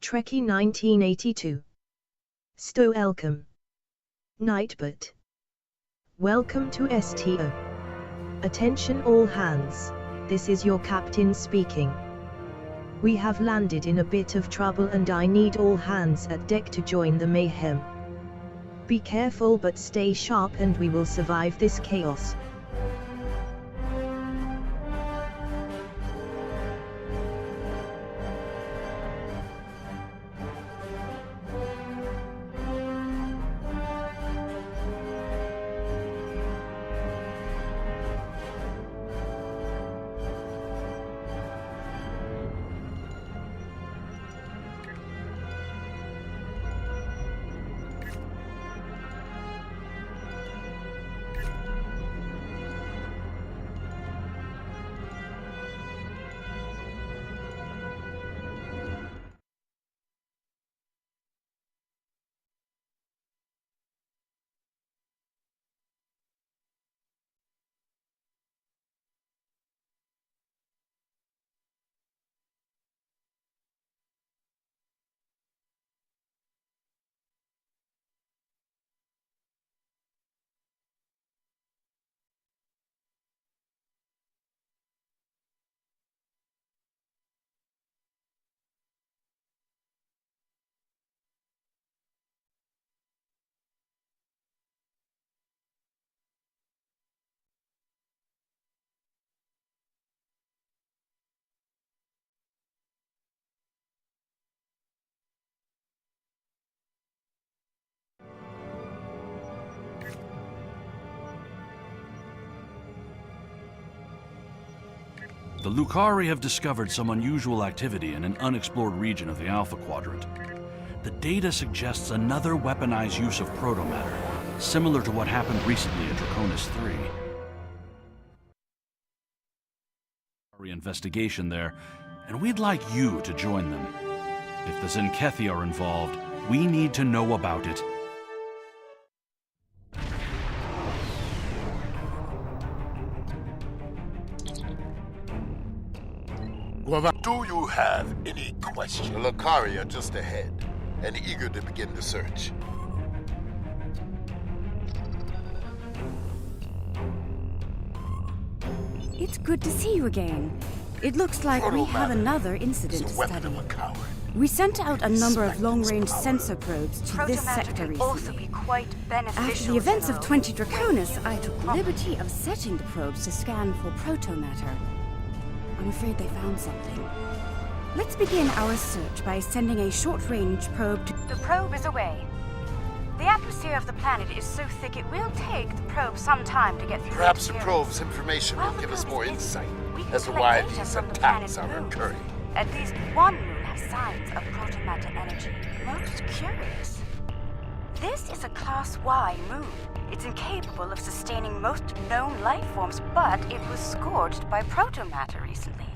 Trekkie 1982. Sto Elcom. Nightbot. Welcome to STO. Attention all hands, this is your captain speaking. We have landed in a bit of trouble and I need all hands at deck to join the mayhem. Be careful but stay sharp and we will survive this chaos. The Lukari have discovered some unusual activity in an unexplored region of the Alpha Quadrant. The data suggests another weaponized use of protomatter, similar to what happened recently at Draconis 3. Investigation there, and we'd like you to join them. If the Zenkethi are involved, we need to know about it. Do you have any questions? The Lukari are just ahead, and eager to begin the search. It's good to see you again. It looks like we have another incident to study. We sent out a number of long-range sensor probes to this sector recently. After the events of 20 Draconis, I took the liberty of setting the probes to scan for protomatter. I'm afraid they found something. Let's begin our search by sending a short-range probe to... The probe is away. The atmosphere of the planet is so thick it will take the probe some time to get through. Perhaps the probe's information will give us more insight as to why these attacks are occurring. At least one moon has signs of protomatter energy. Most curious. This is a Class Y moon. It's incapable of sustaining most known life forms, but it was scorched by protomatter recently.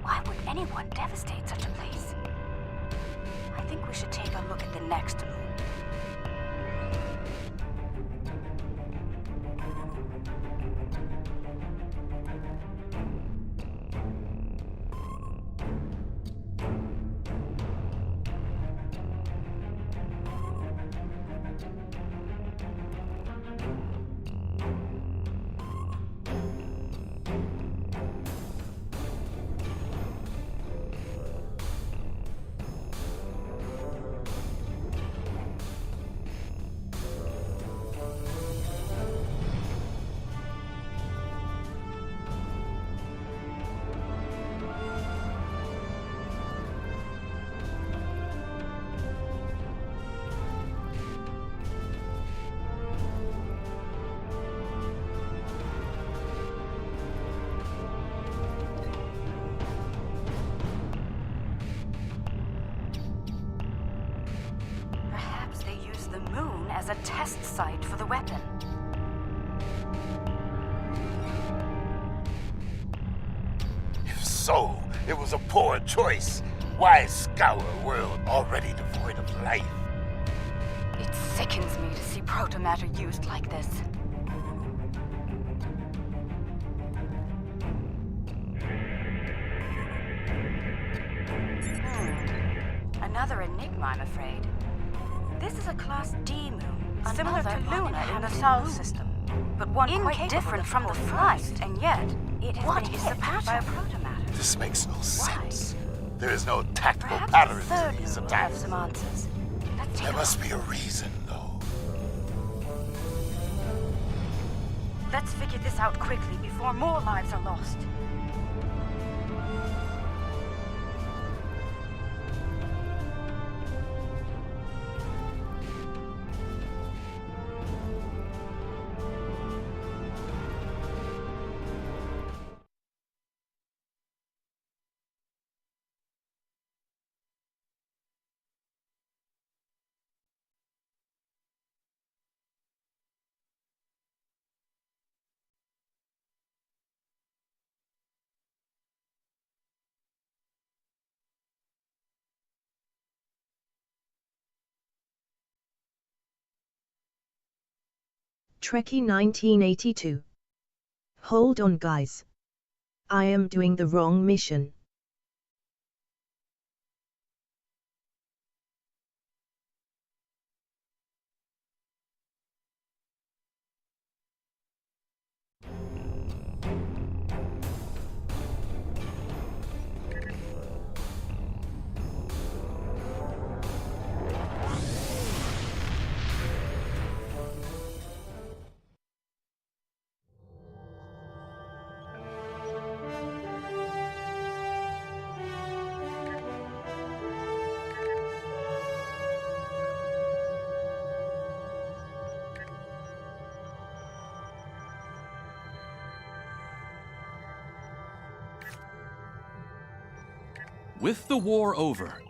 Why would anyone devastate such a place? I think we should take a look at the next moon. As a test site for the weapon. If so, it was a poor choice. Why scour a world already devoid of life? It sickens me to see protomatter used like this. another enigma, I'm afraid. This is a Class D moon, similar to Luna in the Sol system, but one quite different from the Flight, and yet it has been hit by a protomatter. This makes no sense. There is no tactical Perhaps pattern the to third these moon will have attacks. some answers. Let's take There a must look. be a reason, though. Let's figure this out quickly before more lives are lost. Trekkie 1982. Hold on, guys. I am doing the wrong mission. With the war over,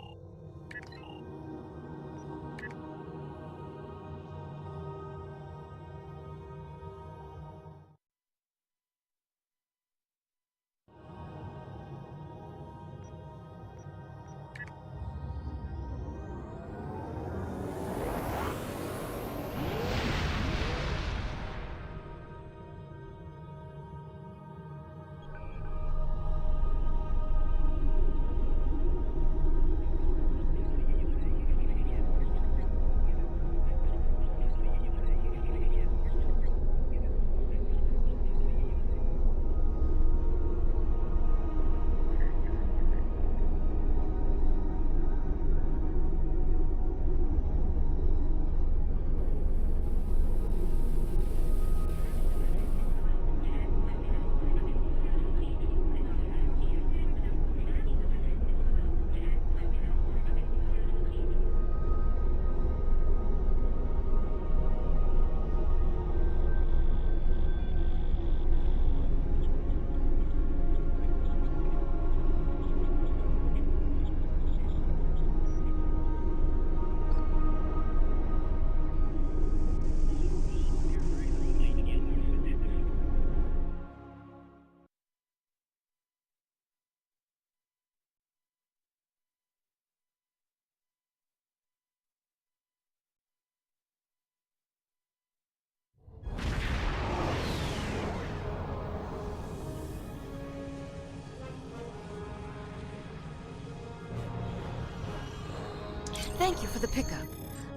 Thank you for the pickup.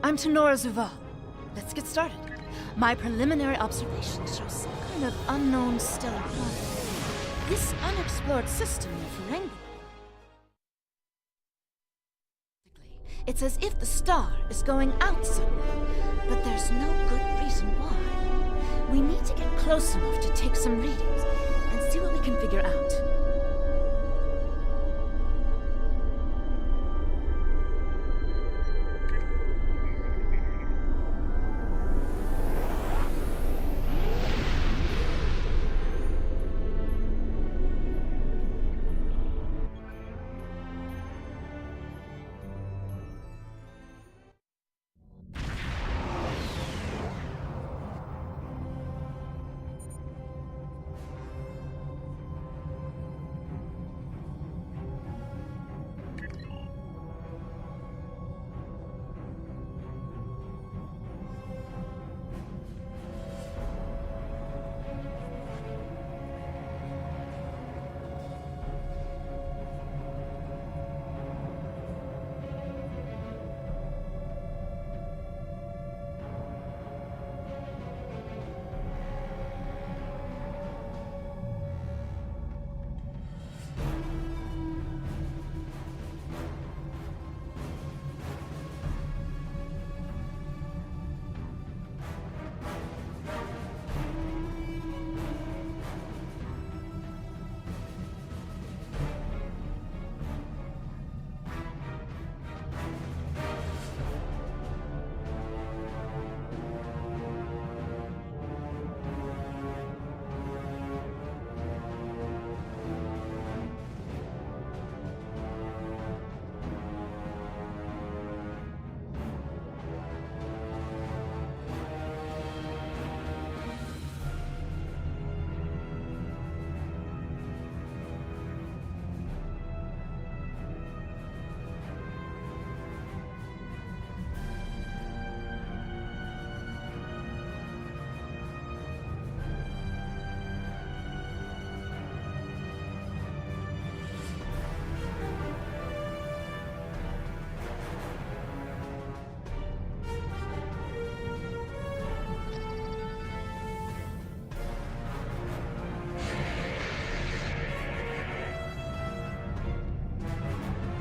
I'm Tenora Zuval. Let's get started. My preliminary observations show some kind of unknown stellar body. This unexplored system of Ferengi. It's as if the star is going out suddenly, but there's no good reason why. We need to get close enough to take some readings and see what we can figure out.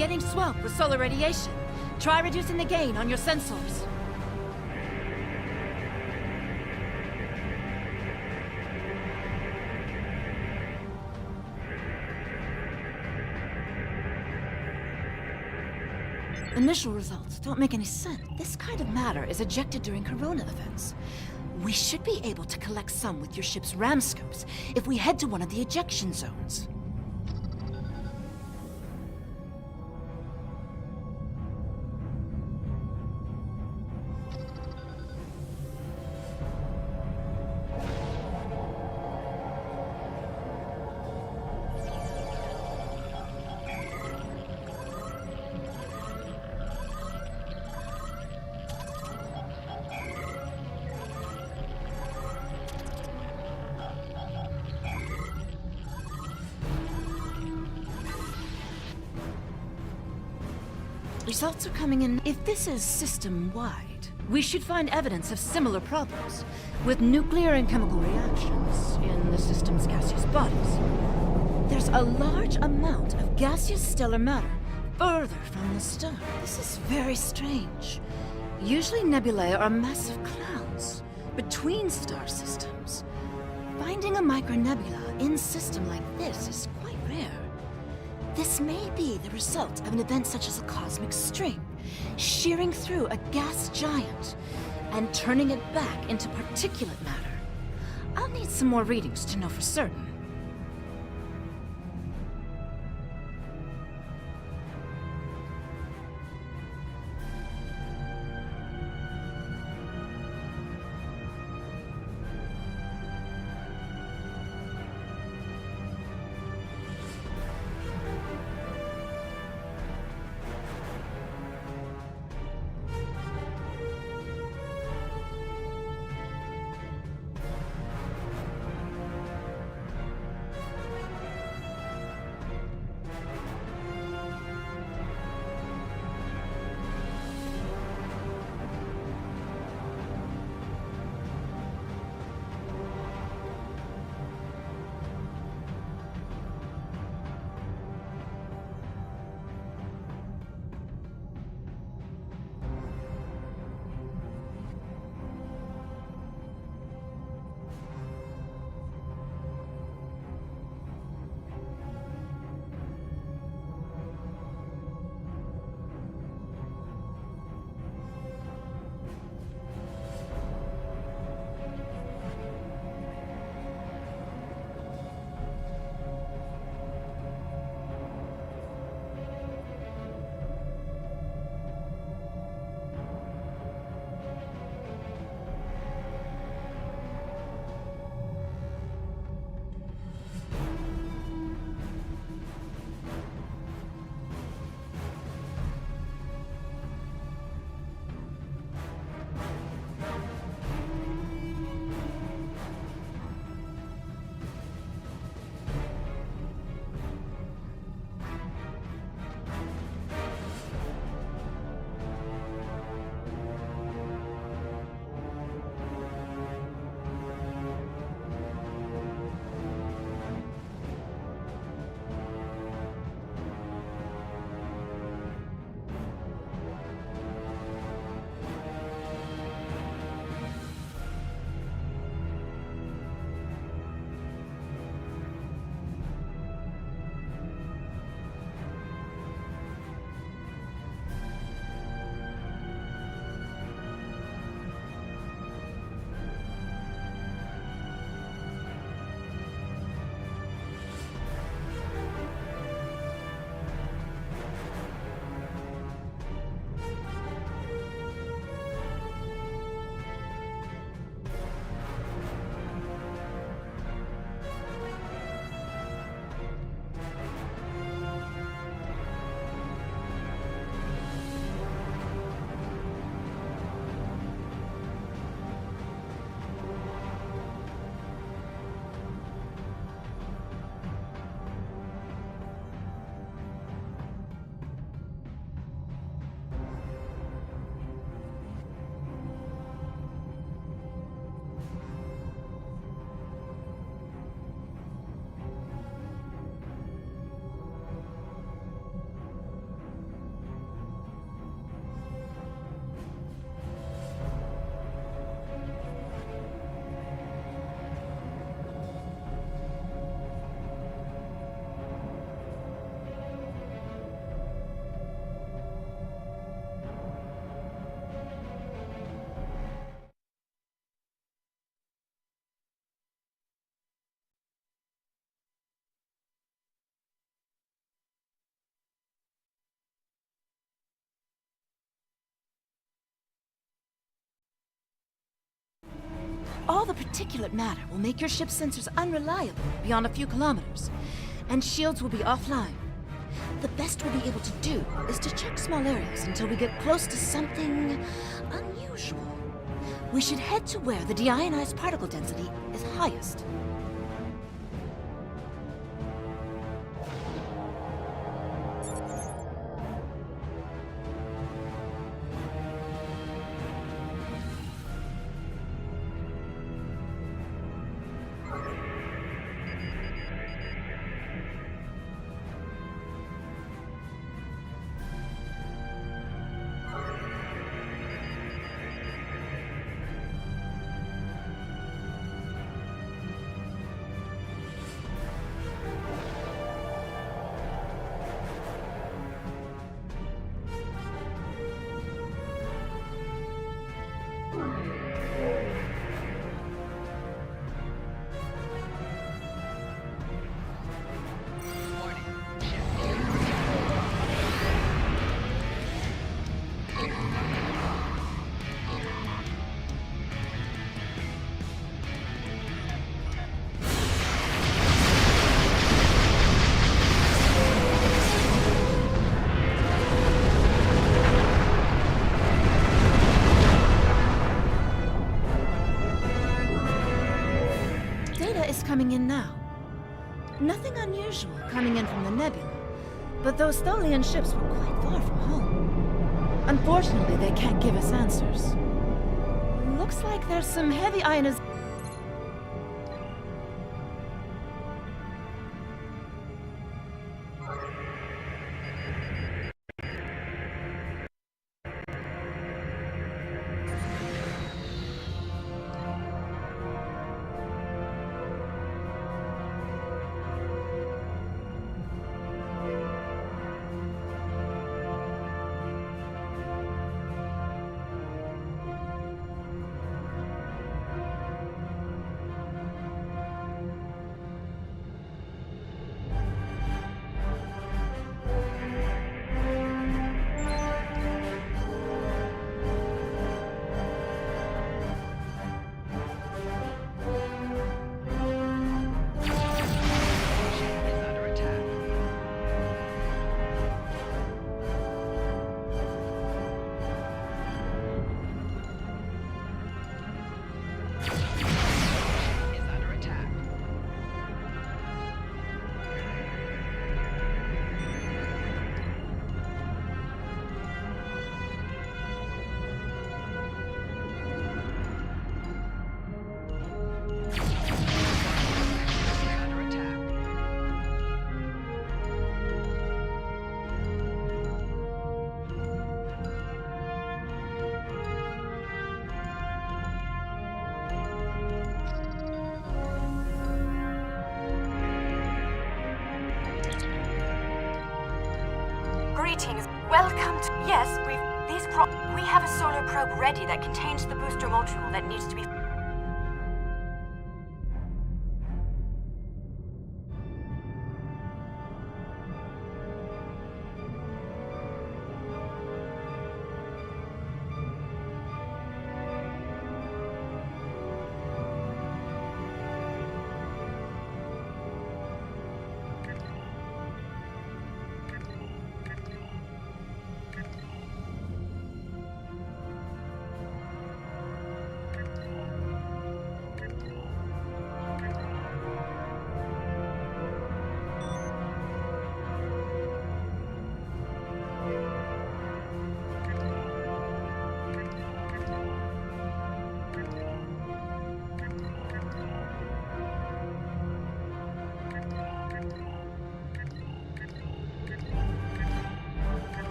getting swamped with solar radiation. Try reducing the gain on your sensors. Initial results don't make any sense. This kind of matter is ejected during corona events. We should be able to collect some with your ship's ram scopes if we head to one of the ejection zones. Results are coming in. If this is system-wide, we should find evidence of similar problems with nuclear and chemical reactions in the system's gaseous bodies. There's a large amount of gaseous stellar matter further from the star. This is very strange. Usually nebulae are massive clouds between star systems. Finding a micronebula in a system like this is quite rare. This may be the result of an event such as a cosmic stream, shearing through a gas giant and turning it back into particulate matter. I'll need some more readings to know for certain. all the particulate matter will make your ship's sensors unreliable beyond a few kilometers, and shields will be offline. The best we'll be able to do is to check small areas until we get close to something unusual. We should head to where the deionized particle density is highest. Coming in now. Nothing unusual coming in from the nebula, but those Tholian ships were quite far from home. Unfortunately, they can't give us answers. Looks like there's some heavy ionization. Greetings. Welcome to... Yes, we have a solar probe ready that contains the booster module that needs to be...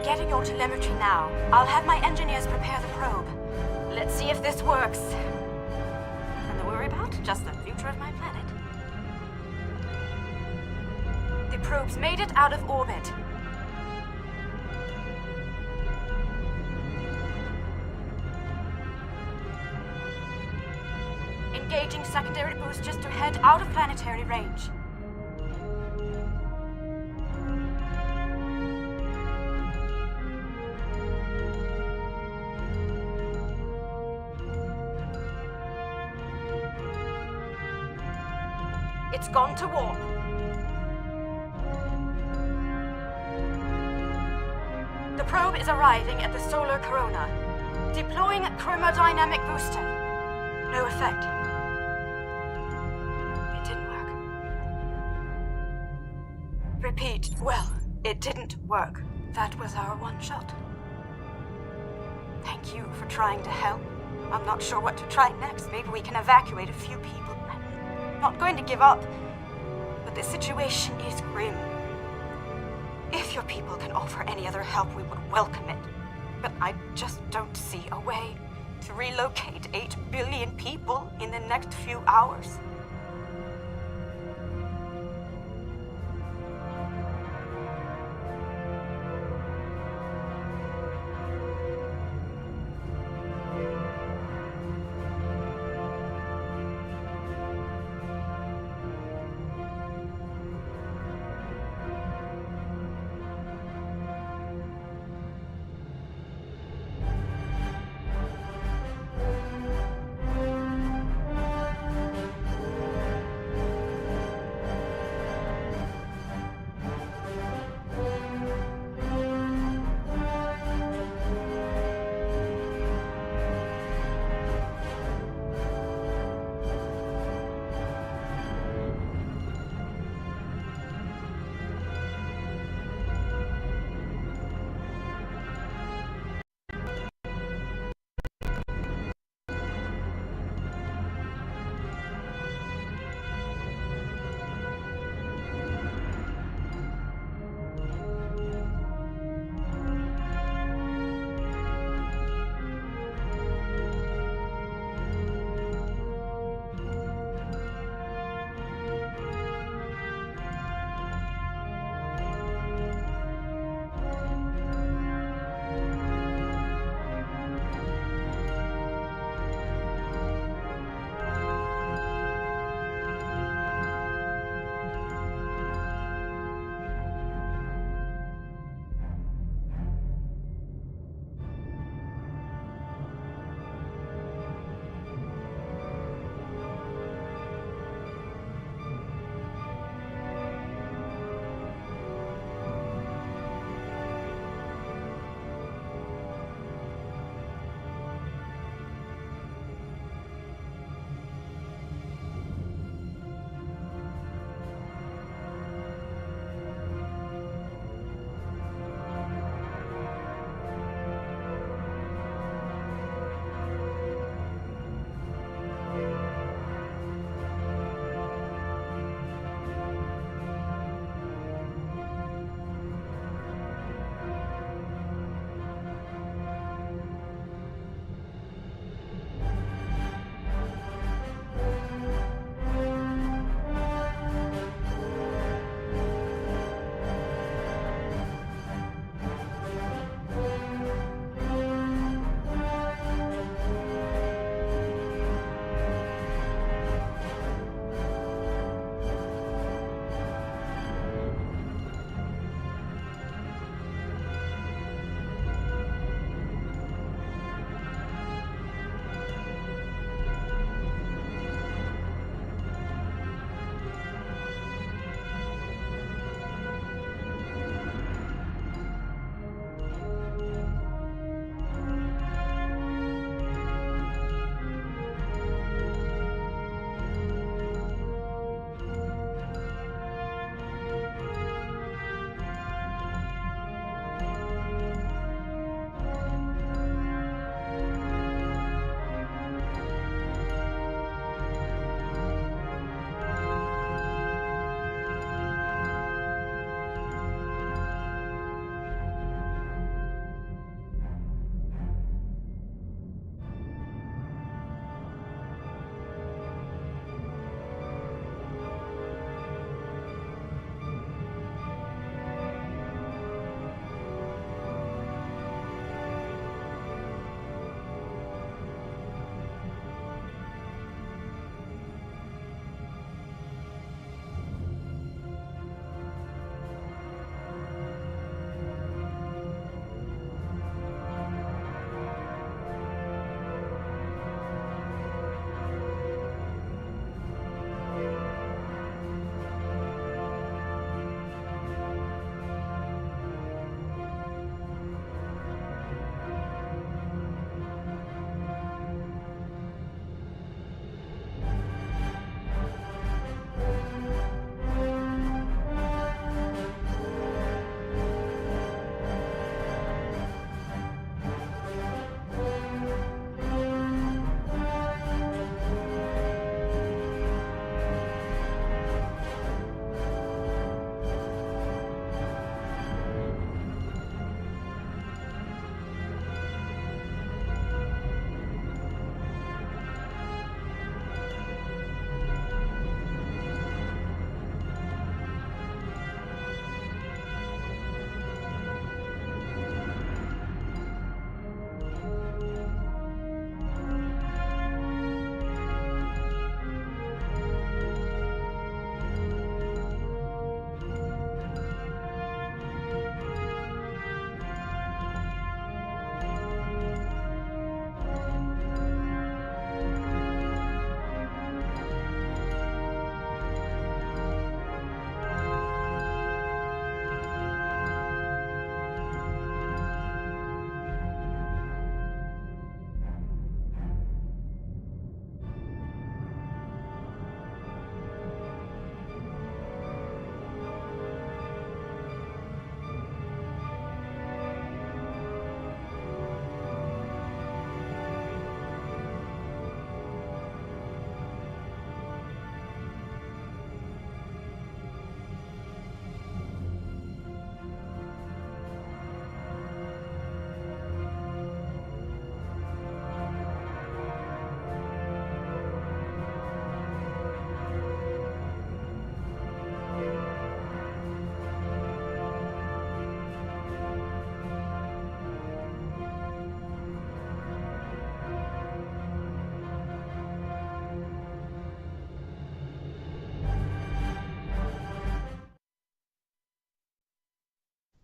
Getting your telemetry now. I'll have my engineers prepare the probe. Let's see if this works. Nothing to worry about, just the future of my planet. The probe's made it out of orbit. engaging secondary boosters to head out of planetary range. It's gone to warp. The probe is arriving at the solar corona. Deploying chromodynamic booster. No effect. It didn't work. Repeat. Well, it didn't work. That was our one shot. Thank you for trying to help. I'm not sure what to try next. Maybe we can evacuate a few people. I'm not going to give up. But the situation is grim. If your people can offer any other help, we would welcome it. But I just don't see a way to relocate 8 billion people in the next few hours.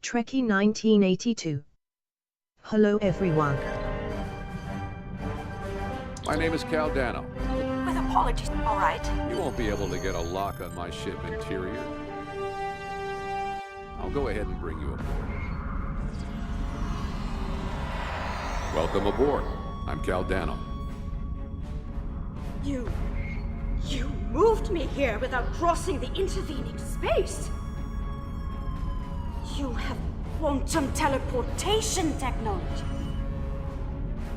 Trekkie 1982. Hello everyone. My name is Cal Dano. With apologies, all right. You won't be able to get a lock on my ship interior. I'll go ahead and bring you aboard. Welcome aboard. I'm Cal Dano. You moved me here without crossing the intervening space. You have quantum teleportation technology.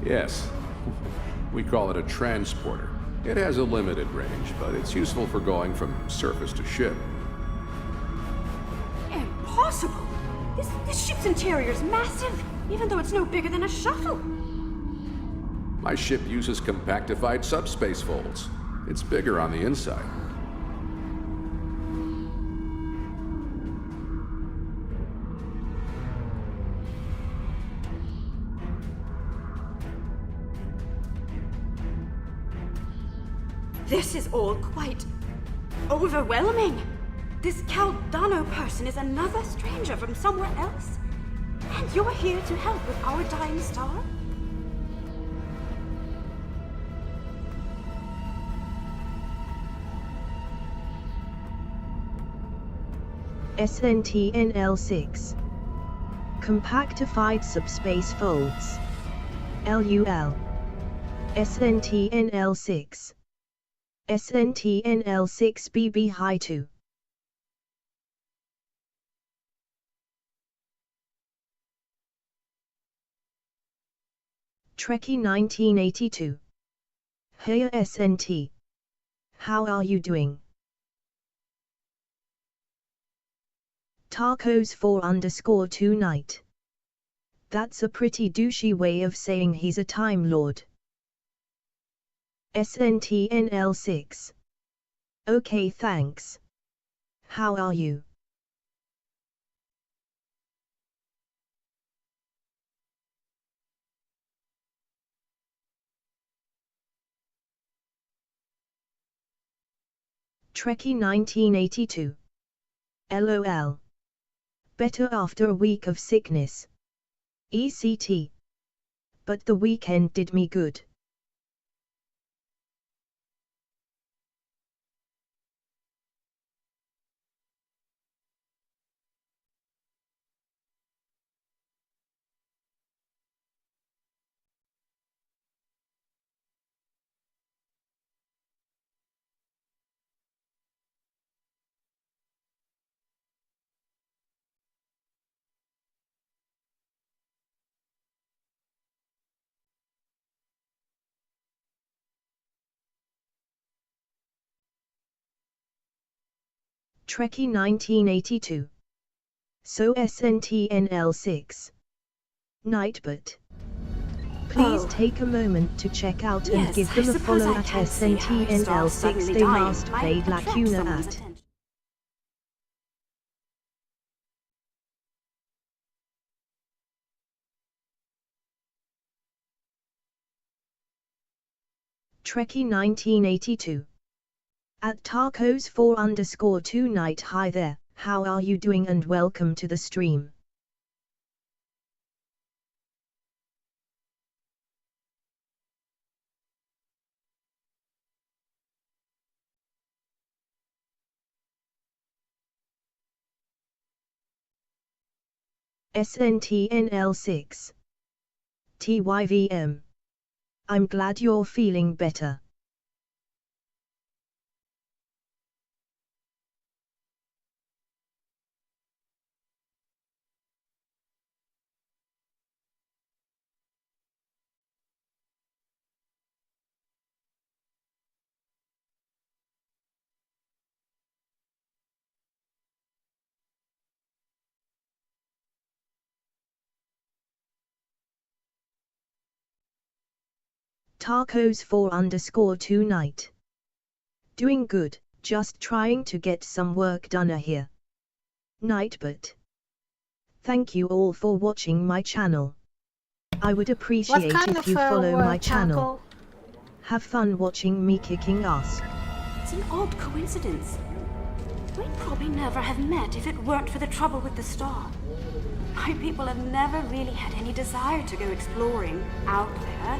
Yes. We call it a transporter. It has a limited range, but it's useful for going from surface to ship. Impossible! This ship's interior is massive, even though it's no bigger than a shuttle. My ship uses compactified subspace folds. It's bigger on the inside. This is all quite overwhelming. This Cal Dano person is another stranger from somewhere else. And you're here to help with our dying star? SNTNL6. Compactified subspace folds. LUL. SNTNL6. SNTNL6BB High 2. Trekkie 1982. Hey SNT. How are you doing? Tacos 4_2 night. That's a pretty douchey way of saying he's a Time Lord. SNTNL6. Okay, thanks. How are you? Trekkie 1982. LOL. Better after a week of sickness. ECT. But the weekend did me good. Trekkie 1982. So SNTNL6. Nightbot. Please take a moment to check out and give them a follow at SNTNL6 They must fade lacuna at. Trekkie 1982. At Tacos 4_2 night. Hi there, how are you doing and welcome to the stream. SNTNL6. TYVM. I'm glad you're feeling better. Tacos 4_2 night. Doing good, just trying to get some work done here. Nightbot. Thank you all for watching my channel. I would appreciate if you follow my channel. Have fun watching me kicking ass. It's an odd coincidence. We'd probably never have met if it weren't for the trouble with the star. My people have never really had any desire to go exploring out there.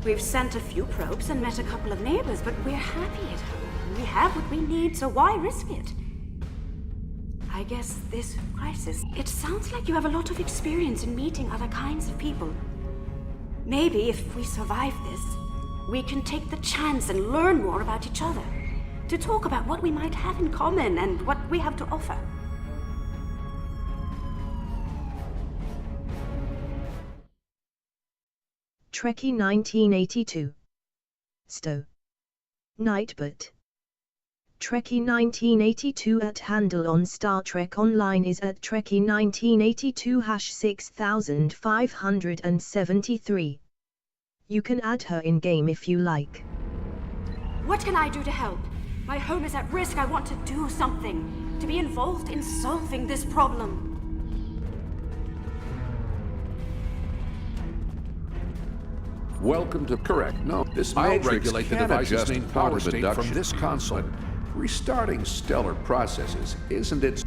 We've sent a few probes and met a couple of neighbors, but we're happy at home. We have what we need, so why risk it? I guess this crisis, it sounds like you have a lot of experience in meeting other kinds of people. Maybe if we survive this, we can take the chance and learn more about each other. To talk about what we might have in common and what we have to offer. Trekkie 1982. Stowe. Nightbot. Trekkie 1982 @ handle on Star Trek Online is at Trekkie 1982 #6573. You can add her in-game if you like. What can I do to help? My home is at risk. I want to do something. To be involved in solving this problem. Welcome to correct. No, this I'll matrix regulate the can't device's adjust main power power state reduction from this speed, console. but restarting stellar processes isn't it?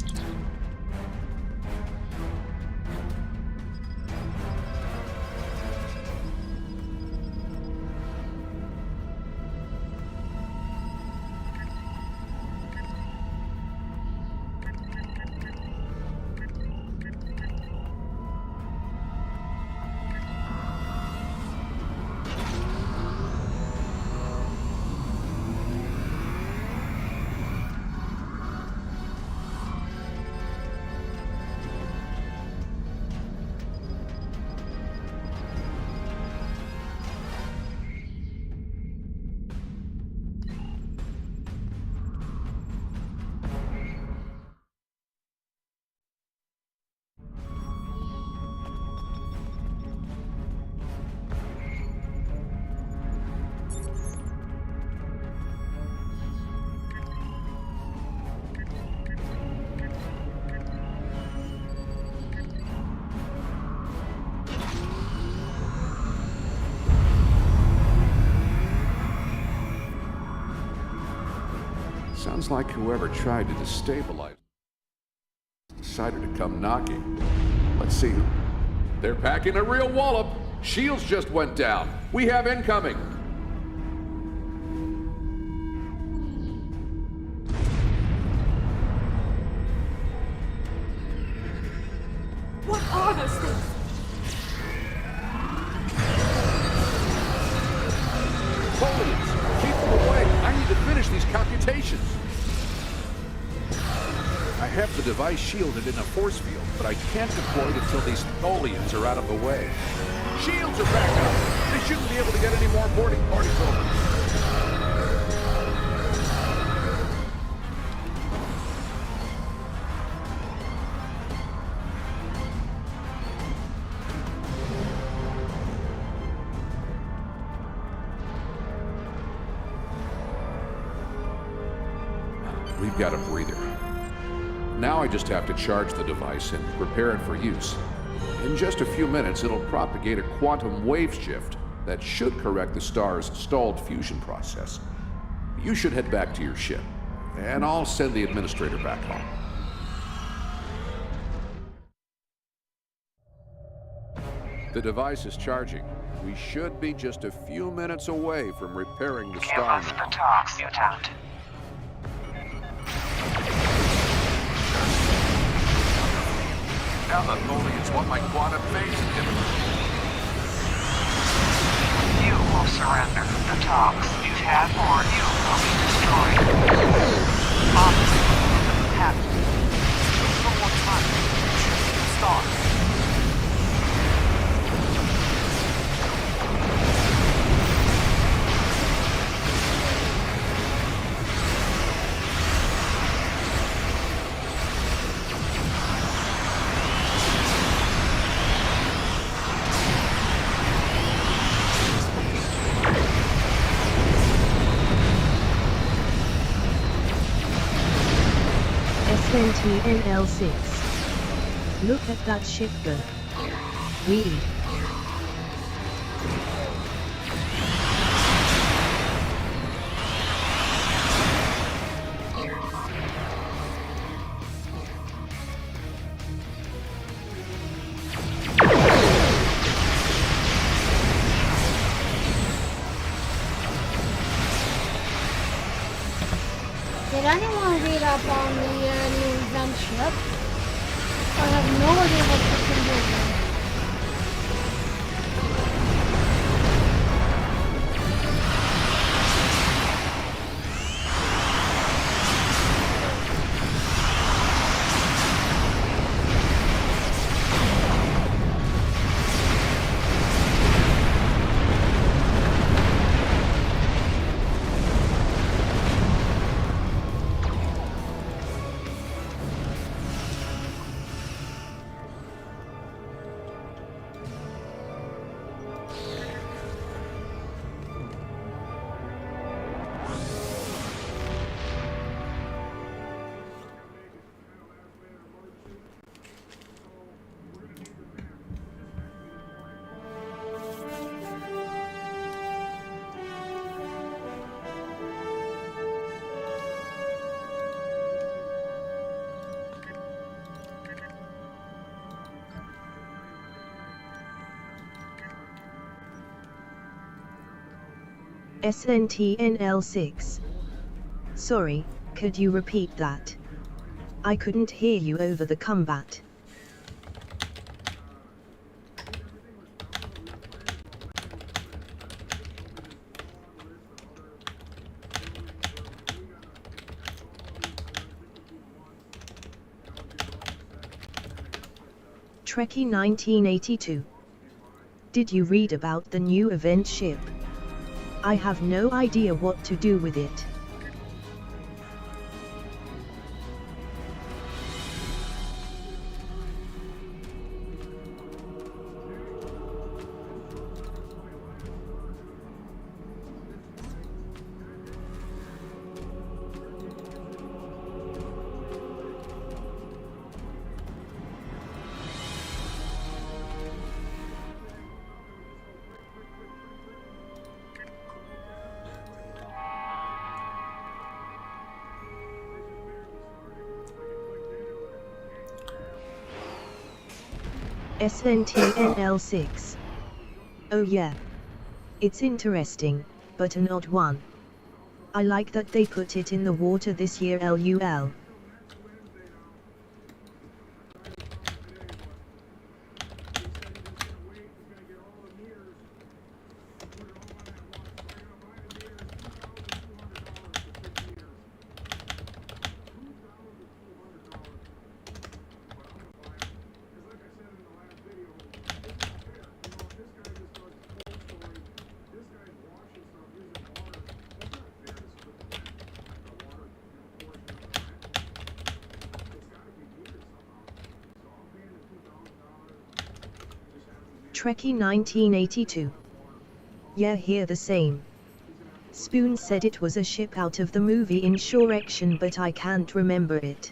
Sounds like whoever tried to destabilize decided to come knocking. Let's see. They're packing a real wallop. Shields just went down. We have incoming. What are those things? Folians, keep them away. I need to finish these computations. I have the device shielded in a force field, but I can't deploy it until these Tholians are out of the way. Shields are back up. They shouldn't be able to get any more boarding parties over. We've got a breather. Now I just have to charge the device and prepare it for use. In just a few minutes, it'll propagate a quantum wave shift that should correct the star's stalled fusion process. You should head back to your ship, and I'll send the administrator back home. The device is charging. We should be just a few minutes away from repairing the star now. The talks, mutant. Now the Tholians want my quantum phase inhibitor. You will surrender the talks. Mutant, or you will be destroyed. Obviously, happy. No more time. Start. SNTNL6. Look at that ship go. We. anyone read up on the new vent ship? I have no idea what this can do. SNTNL6. Sorry, could you repeat that? I couldn't hear you over the combat. Trekkie 1982. Did you read about the new event ship? I have no idea what to do with it. SNTNL6. Oh yeah. It's interesting, but an odd one. I like that they put it in the water this year. LUL. Trekkie 1982. Yeah, here the same. Spoon said it was a ship out of the movie Insurrection, but I can't remember it.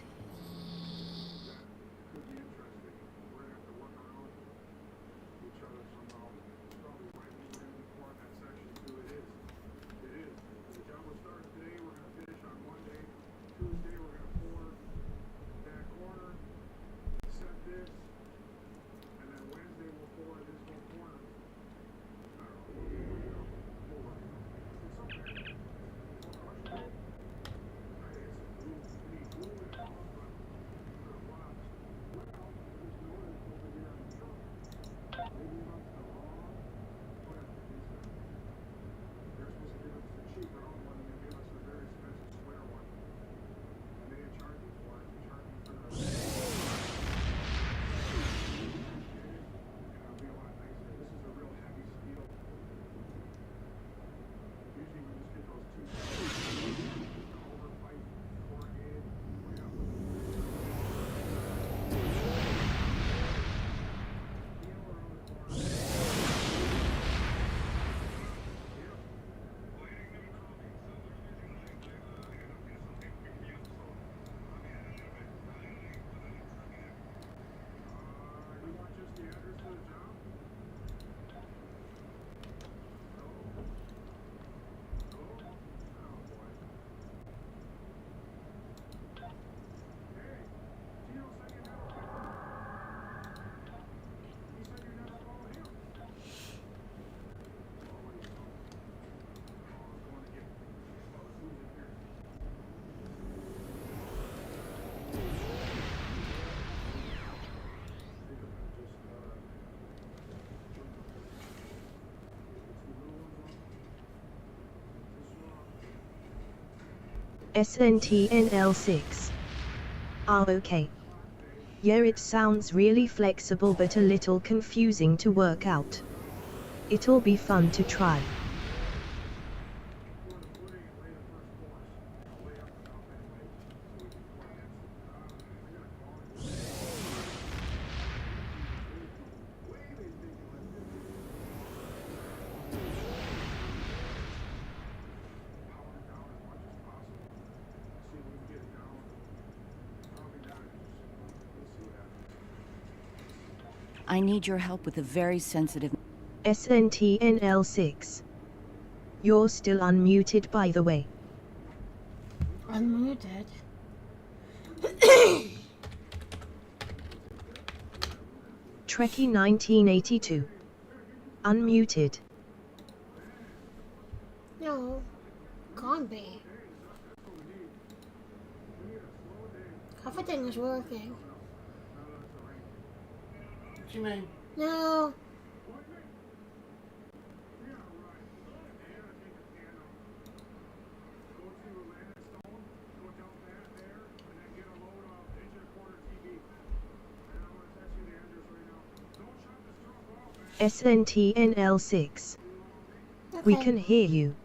SNTNL6. Ah, okay. Yeah, it sounds really flexible but a little confusing to work out. It'll be fun to try. I need your help with a very sensitive... SNTNL6. You're still unmuted, by the way. Unmuted? Trekkie 1982. Unmuted. No, can't be. Everything is working. What do you mean? No. SNTNL6. Okay. We can hear you.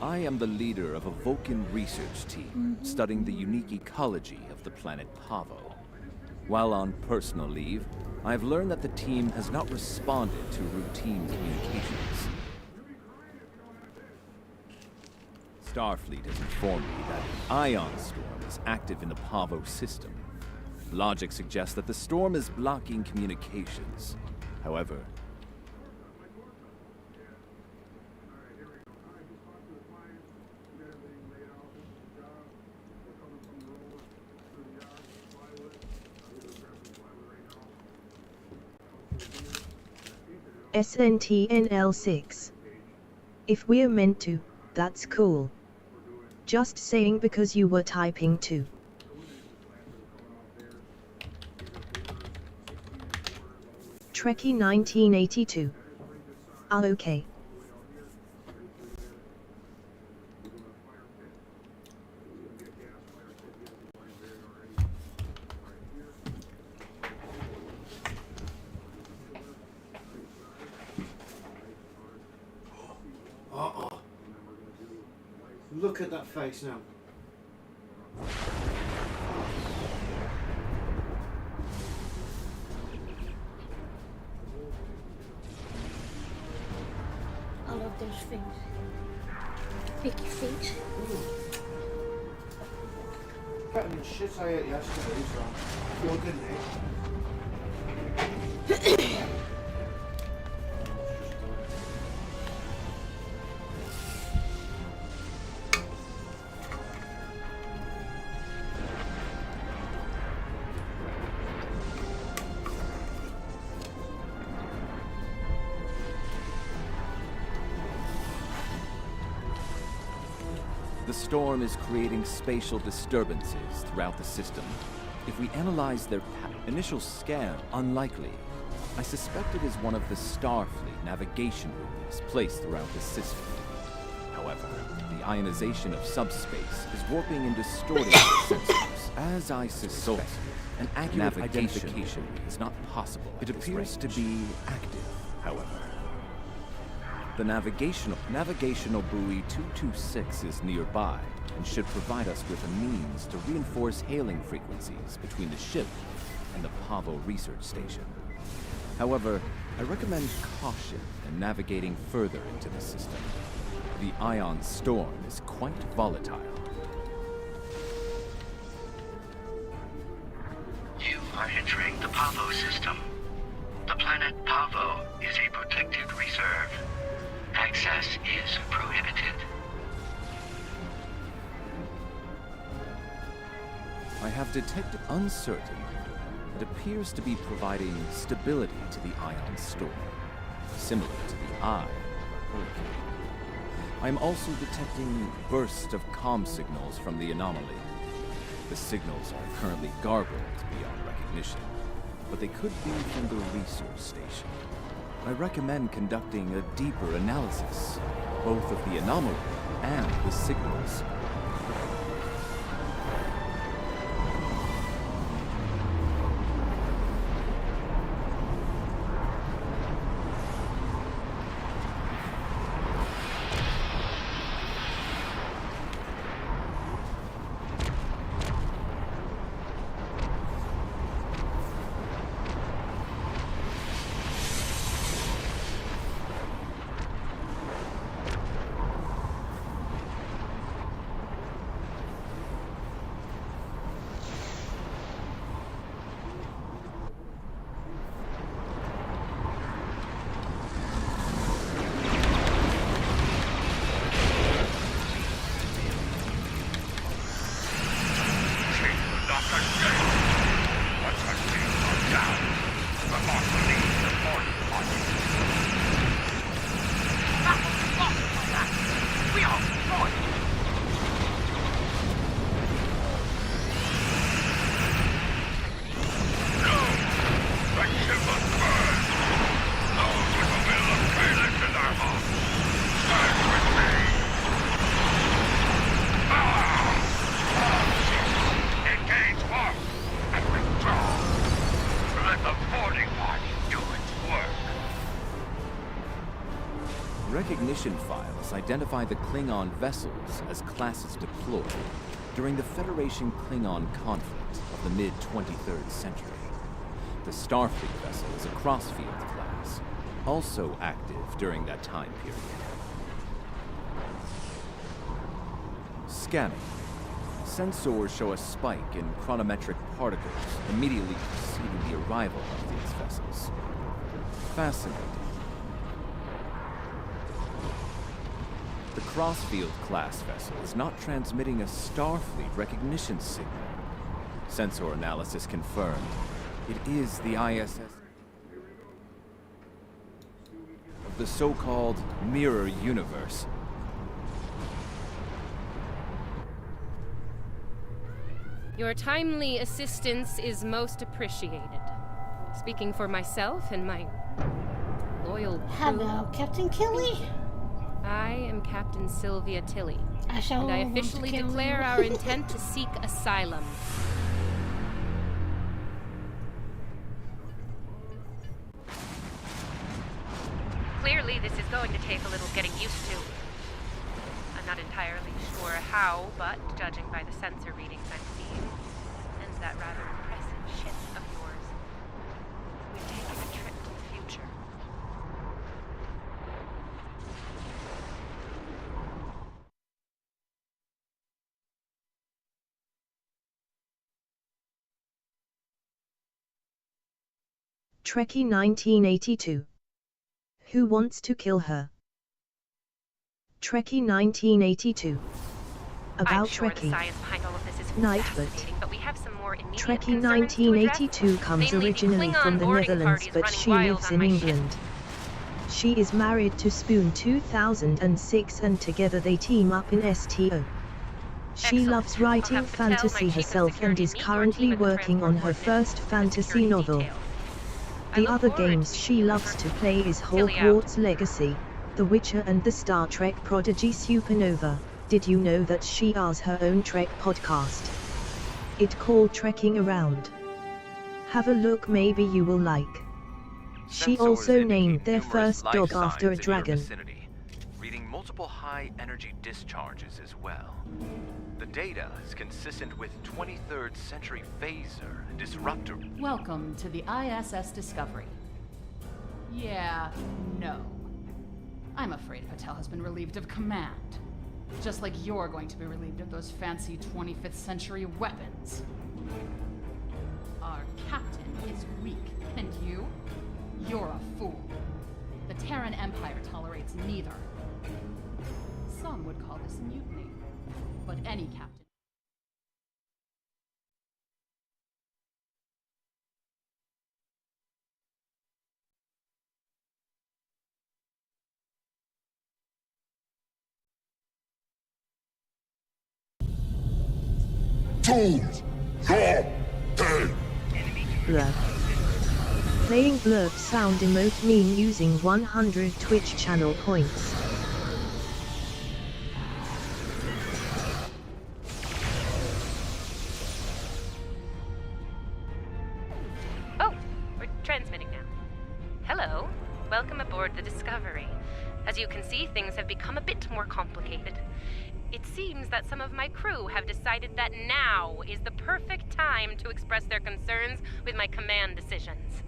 I am the leader of a Vulcan research team studying the unique ecology of the planet Pavo. While on personal leave, I have learned that the team has not responded to routine communications. Starfleet has informed me that an ion storm is active in the Pavo system. Logic suggests that the storm is blocking communications. However, SNTNL6. If we're meant to, that's cool. Just saying because you were typing too. Trekkie 1982. Ah, okay. Look at that face now. I love those things. Picky feet. Better than shit I ate yesterday, so you're good, mate. the storm is creating spatial disturbances throughout the system. If we analyze their initial scan, unlikely. I suspect it is one of the Starfleet navigation buoys placed throughout the system. However, the ionization of subspace is warping and distorting the sensors. As I suspect, an accurate identification is not possible. It appears to be active, however. The navigational buoy 226 is nearby and should provide us with a means to reinforce hailing frequencies between the ship and the Pavo research station. However, I recommend caution in navigating further into the system. The ion storm is quite volatile. You are entering the Pavo system. The planet Pavo is a protected reserve. Access is prohibited. I have detected uncertain. It appears to be providing stability to the ion storm, similar to the eye of a hurricane. I am also detecting bursts of comm signals from the anomaly. The signals are currently garbled beyond recognition, but they could be from the resource station. I recommend conducting a deeper analysis, both of the anomaly and the signals. Recognition files identify the Klingon vessels as classes deployed during the Federation Klingon conflict of the mid-23rd century. The Starfleet vessel is a Crossfield class, also active during that time period. Scanning. Sensors show a spike in chronometric particles immediately preceding the arrival of these vessels. Fascinating. The Crossfield class vessel is not transmitting a Starfleet recognition signal. Sensor analysis confirmed it is the ISS of the so-called Mirror Universe. Your timely assistance is most appreciated. Speaking for myself and my loyal crew. Hello, Captain Killy. I am Captain Sylvia Tilly, and I want officially to kill declare you. our intent to seek asylum. Clearly, this is going to take a little getting used to. I'm not entirely sure how, but judging by the sensor readings I'm seeing, and that rather impressive ship of yours, we've taken a trip to the future. Trekkie 1982. Who wants to kill her? Trekkie 1982. About Trekkie. Nightbot. Trekkie 1982 comes originally from the Netherlands, but she lives in England. She is married to Spoon 2006 and together they team up in STO. She loves writing fantasy herself and is currently working on her first fantasy novel. The other games she loves to play is Hogwarts Legacy, The Witcher and the Star Trek Prodigy Supernova. Did you know that she has her own Trek podcast? It called Trekking Around. Have a look, maybe you will like. She also named their first dog after a dragon. Reading multiple high-energy discharges as well. The data is consistent with 23rd century phaser disruptor. Welcome to the ISS Discovery. Yeah, no. I'm afraid Patel has been relieved of command. Just like you're going to be relieved of those fancy 25th century weapons. Our captain is weak, and you? You're a fool. The Terran Empire tolerates neither. Some would call this mutiny, but any captain. Choose your day. Blurb. Playing blurb sound emote meme using 100 Twitch channel points. Oh, we're transmitting now. Hello, welcome aboard the Discovery. As you can see, things have become a bit more complicated. It seems that some of my crew have decided that now is the perfect time to express their concerns with my command decisions.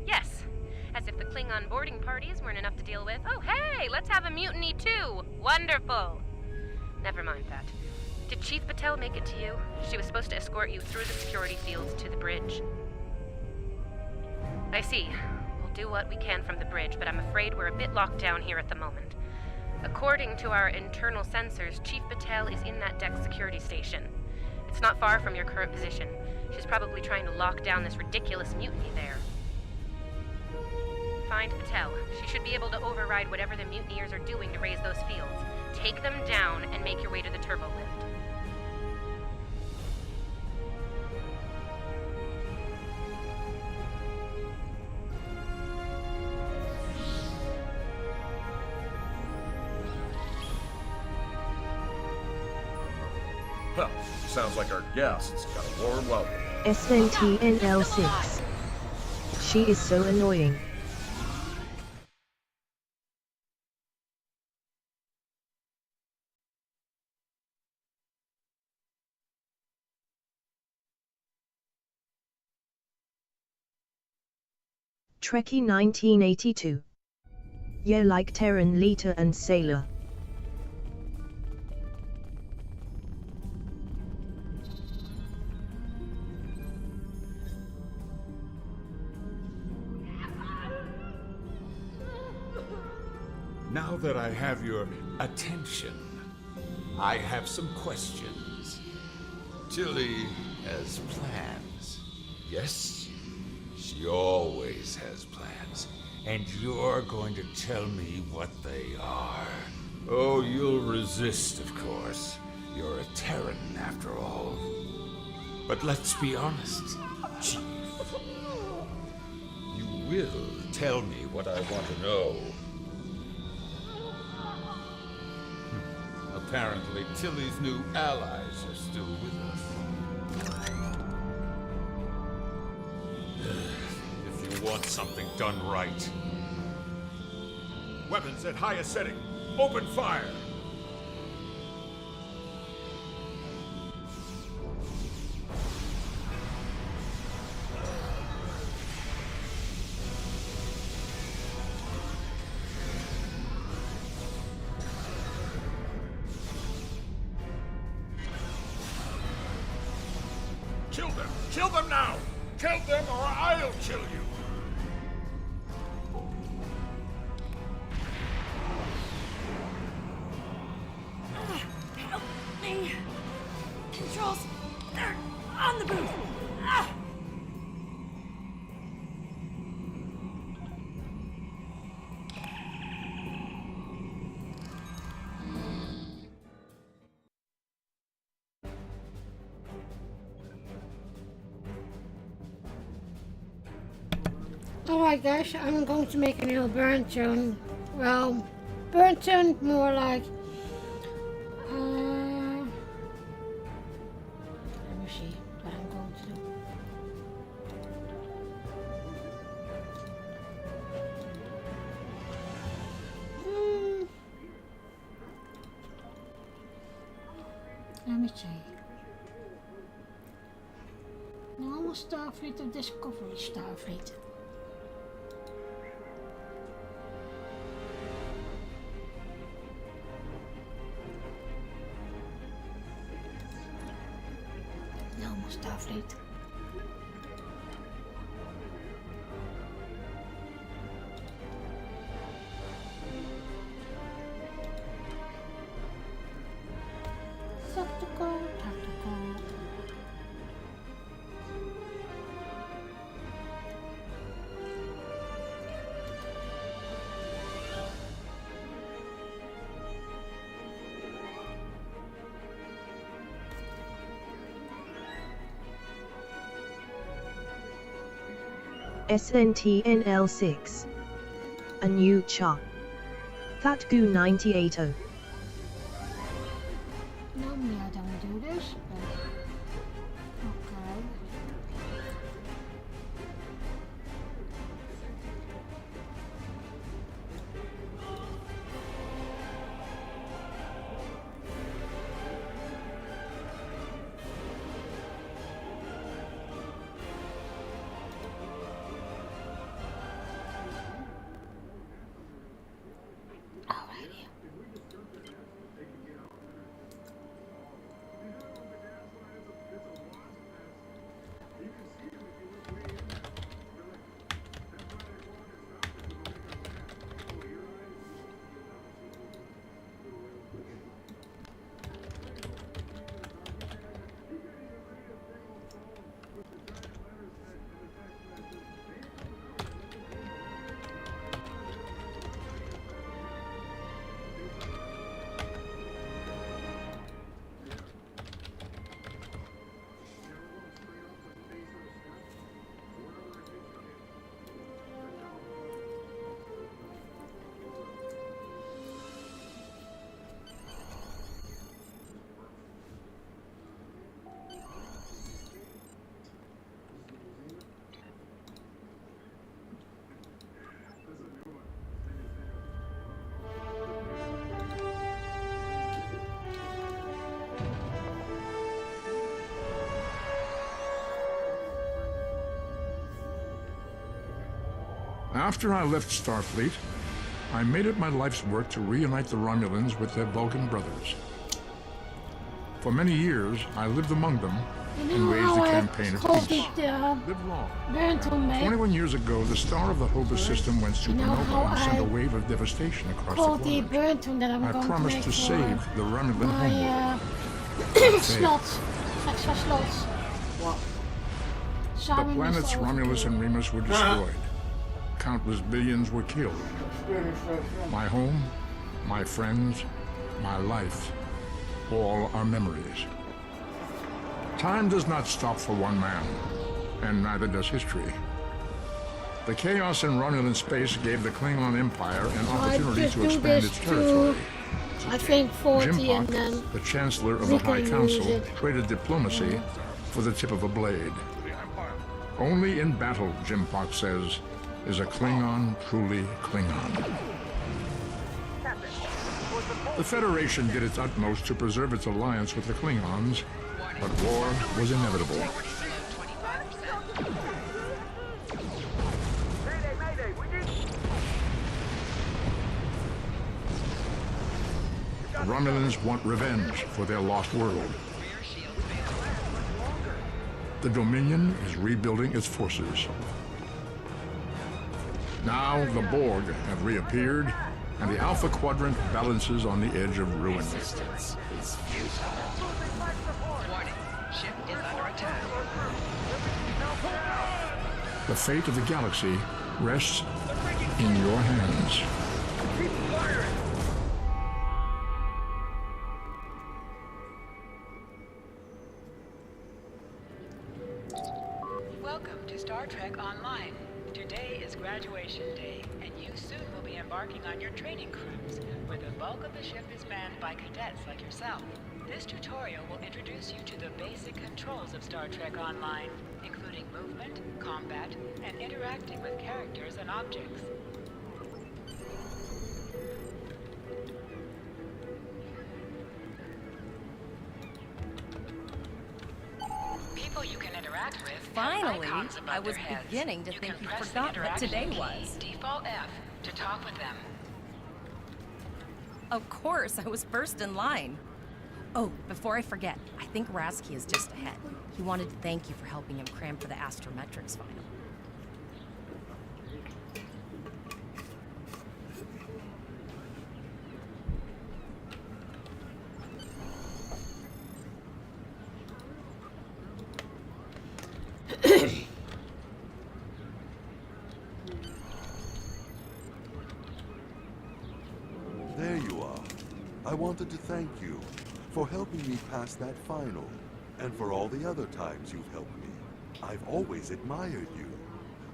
Yes. As if the Klingon boarding parties weren't enough to deal with. Oh, hey, let's have a mutiny too. Wonderful. Never mind that. Did Chief Patel make it to you? She was supposed to escort you through the security fields to the bridge. I see. We'll do what we can from the bridge, but I'm afraid we're a bit locked down here at the moment. According to our internal sensors, Chief Patel is in that deck security station. It's not far from your current position. She's probably trying to lock down this ridiculous mutiny there. Find Patel. She should be able to override whatever the mutineers are doing to raise those fields. Take them down and make your way to the turbo lift. Huh. Sounds like our guest's got a warm welcome. SNTNL6. She is so annoying. Trekkie 1982. Yeah, like Terran Lita and Sailor. Now that I have your attention, I have some questions. Tilly has plans. Yes? She always has plans. And you're going to tell me what they are. Oh, you'll resist, of course. You're a Terran, after all. But let's be honest, Chief. You will tell me what I want to know. Apparently, Tilly's new allies are still with us. If you want something done right. Weapons at highest setting. Open fire! Kill them! Kill them now! Kill them or I'll kill you! Help me! Controls, they're on the booth! Ah! Alright guys, I'm going to make a little burn tune. Well, burn tune more like... let me see what I'm going to do. Let me see. Normal Starfleet of Discovery Starfleet. Starfleet. Tactical. SNTNL6. A new chart. Thatgoo 980. Normally I don't do this, but okay. After I left Starfleet, I made it my life's work to reunite the Romulans with their Vulcan brothers. For many years, I lived among them and waged a campaign of peace. Live long. 21 years ago, the star of the Hobus system went supernova and sent a wave of devastation across the globe. I promised to save the Romulan homeworld. Slots. Extra slots. The planets Romulus and Remus were destroyed. Countless billions were killed. My home, my friends, my life, all are memories. Time does not stop for one man, and neither does history. The chaos in Romulan space gave the Klingon Empire an opportunity to expand its territory. I think 40 Jimpock, and then the Chancellor of the High Council, traded diplomacy for the tip of a blade. Only in battle, Jimpock says, is a Klingon truly Klingon. The Federation did its utmost to preserve its alliance with the Klingons, but war was inevitable. The Romulans want revenge for their lost world. The Dominion is rebuilding its forces. Now the Borg have reappeared, and the Alpha Quadrant balances on the edge of ruin. The fate of the galaxy rests in your hands. Welcome to Star Trek Online. Today is graduation day, and you soon will be embarking on your training cruise, where the bulk of the ship is manned by cadets like yourself. This tutorial will introduce you to the basic controls of Star Trek Online, including movement, combat, and interacting with characters and objects. People you can interact with. Finally, I was beginning to think you'd forgotten what today was. Default F to talk with them. Of course, I was first in line. Oh, before I forget, I think Rasky is just ahead. He wanted to thank you for helping him cram for the Astrometrics final. There you are. I wanted to thank you for helping me pass that final, and for all the other times you've helped me. I've always admired you.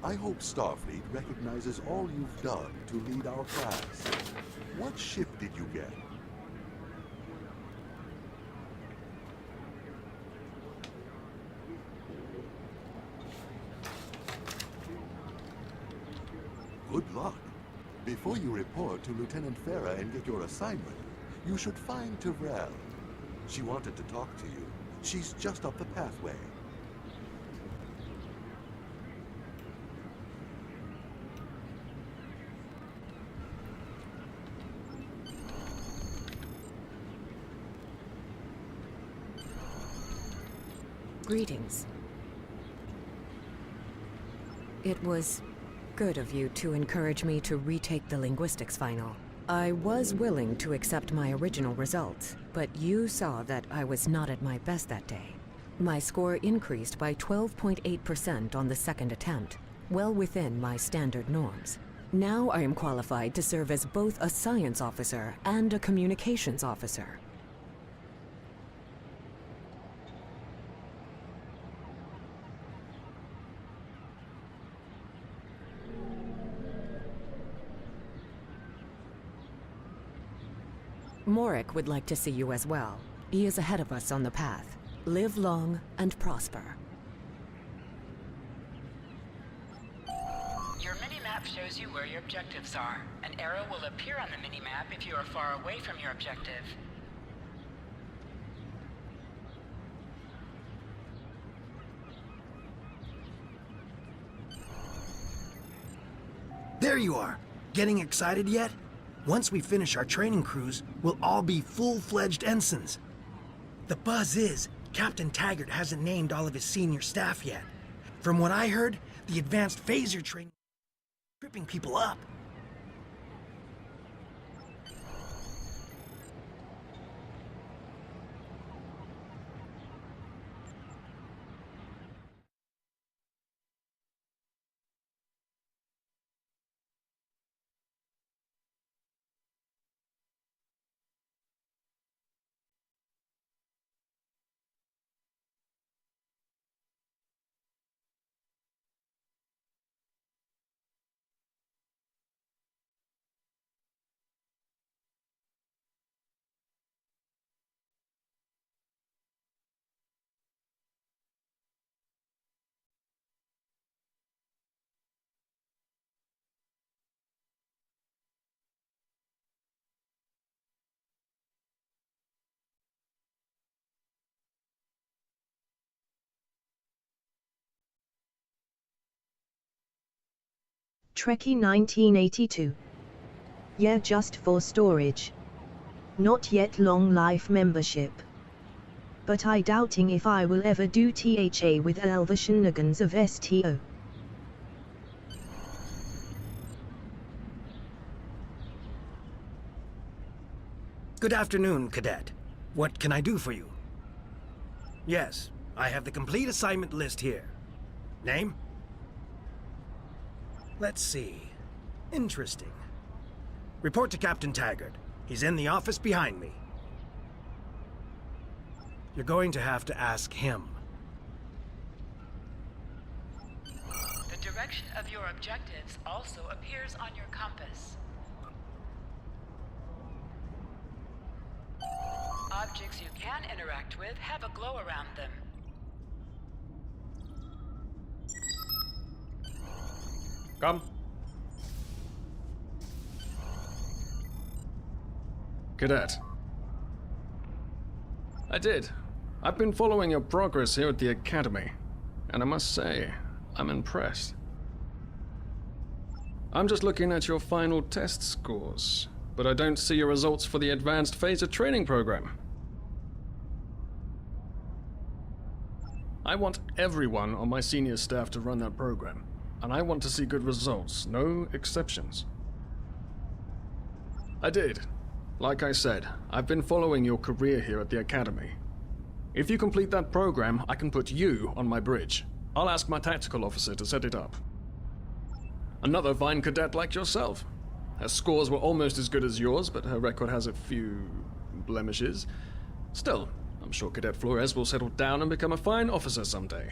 I hope Starfleet recognizes all you've done to lead our class. What ship did you get? Good luck. Before you report to Lieutenant Farah and get your assignment, you should find Tyrell. She wanted to talk to you. She's just up the pathway. Greetings. It was good of you to encourage me to retake the linguistics final. I was willing to accept my original results, but you saw that I was not at my best that day. My score increased by 12.8% on the second attempt, well within my standard norms. Now I am qualified to serve as both a science officer and a communications officer. Morik would like to see you as well. He is ahead of us on the path. Live long and prosper. Your mini-map shows you where your objectives are. An arrow will appear on the mini-map if you are far away from your objective. There you are! Getting excited yet? Once we finish our training cruise, we'll all be full-fledged ensigns. The buzz is, Captain Taggart hasn't named all of his senior staff yet. From what I heard, the advanced phaser training is tripping people up. Trekkie 1982. Yeah, just for storage. Not yet long life membership. But I doubting if I will ever do THA with all the shenanigans of STO. Good afternoon, Cadet. What can I do for you? Yes, I have the complete assignment list here. Name? Let's see. Interesting. Report to Captain Taggart. He's in the office behind me. You're going to have to ask him. The direction of your objectives also appears on your compass. Objects you can interact with have a glow around them. Come. Cadet. I did. I've been following your progress here at the Academy, and I must say, I'm impressed. I'm just looking at your final test scores, but I don't see your results for the Advanced Phaser Training Program. I want everyone on my senior staff to run that program. And I want to see good results, no exceptions. I did. Like I said, I've been following your career here at the Academy. If you complete that program, I can put you on my bridge. I'll ask my tactical officer to set it up. Another fine cadet like yourself. Her scores were almost as good as yours, but her record has a few blemishes. Still, I'm sure Cadet Flores will settle down and become a fine officer someday.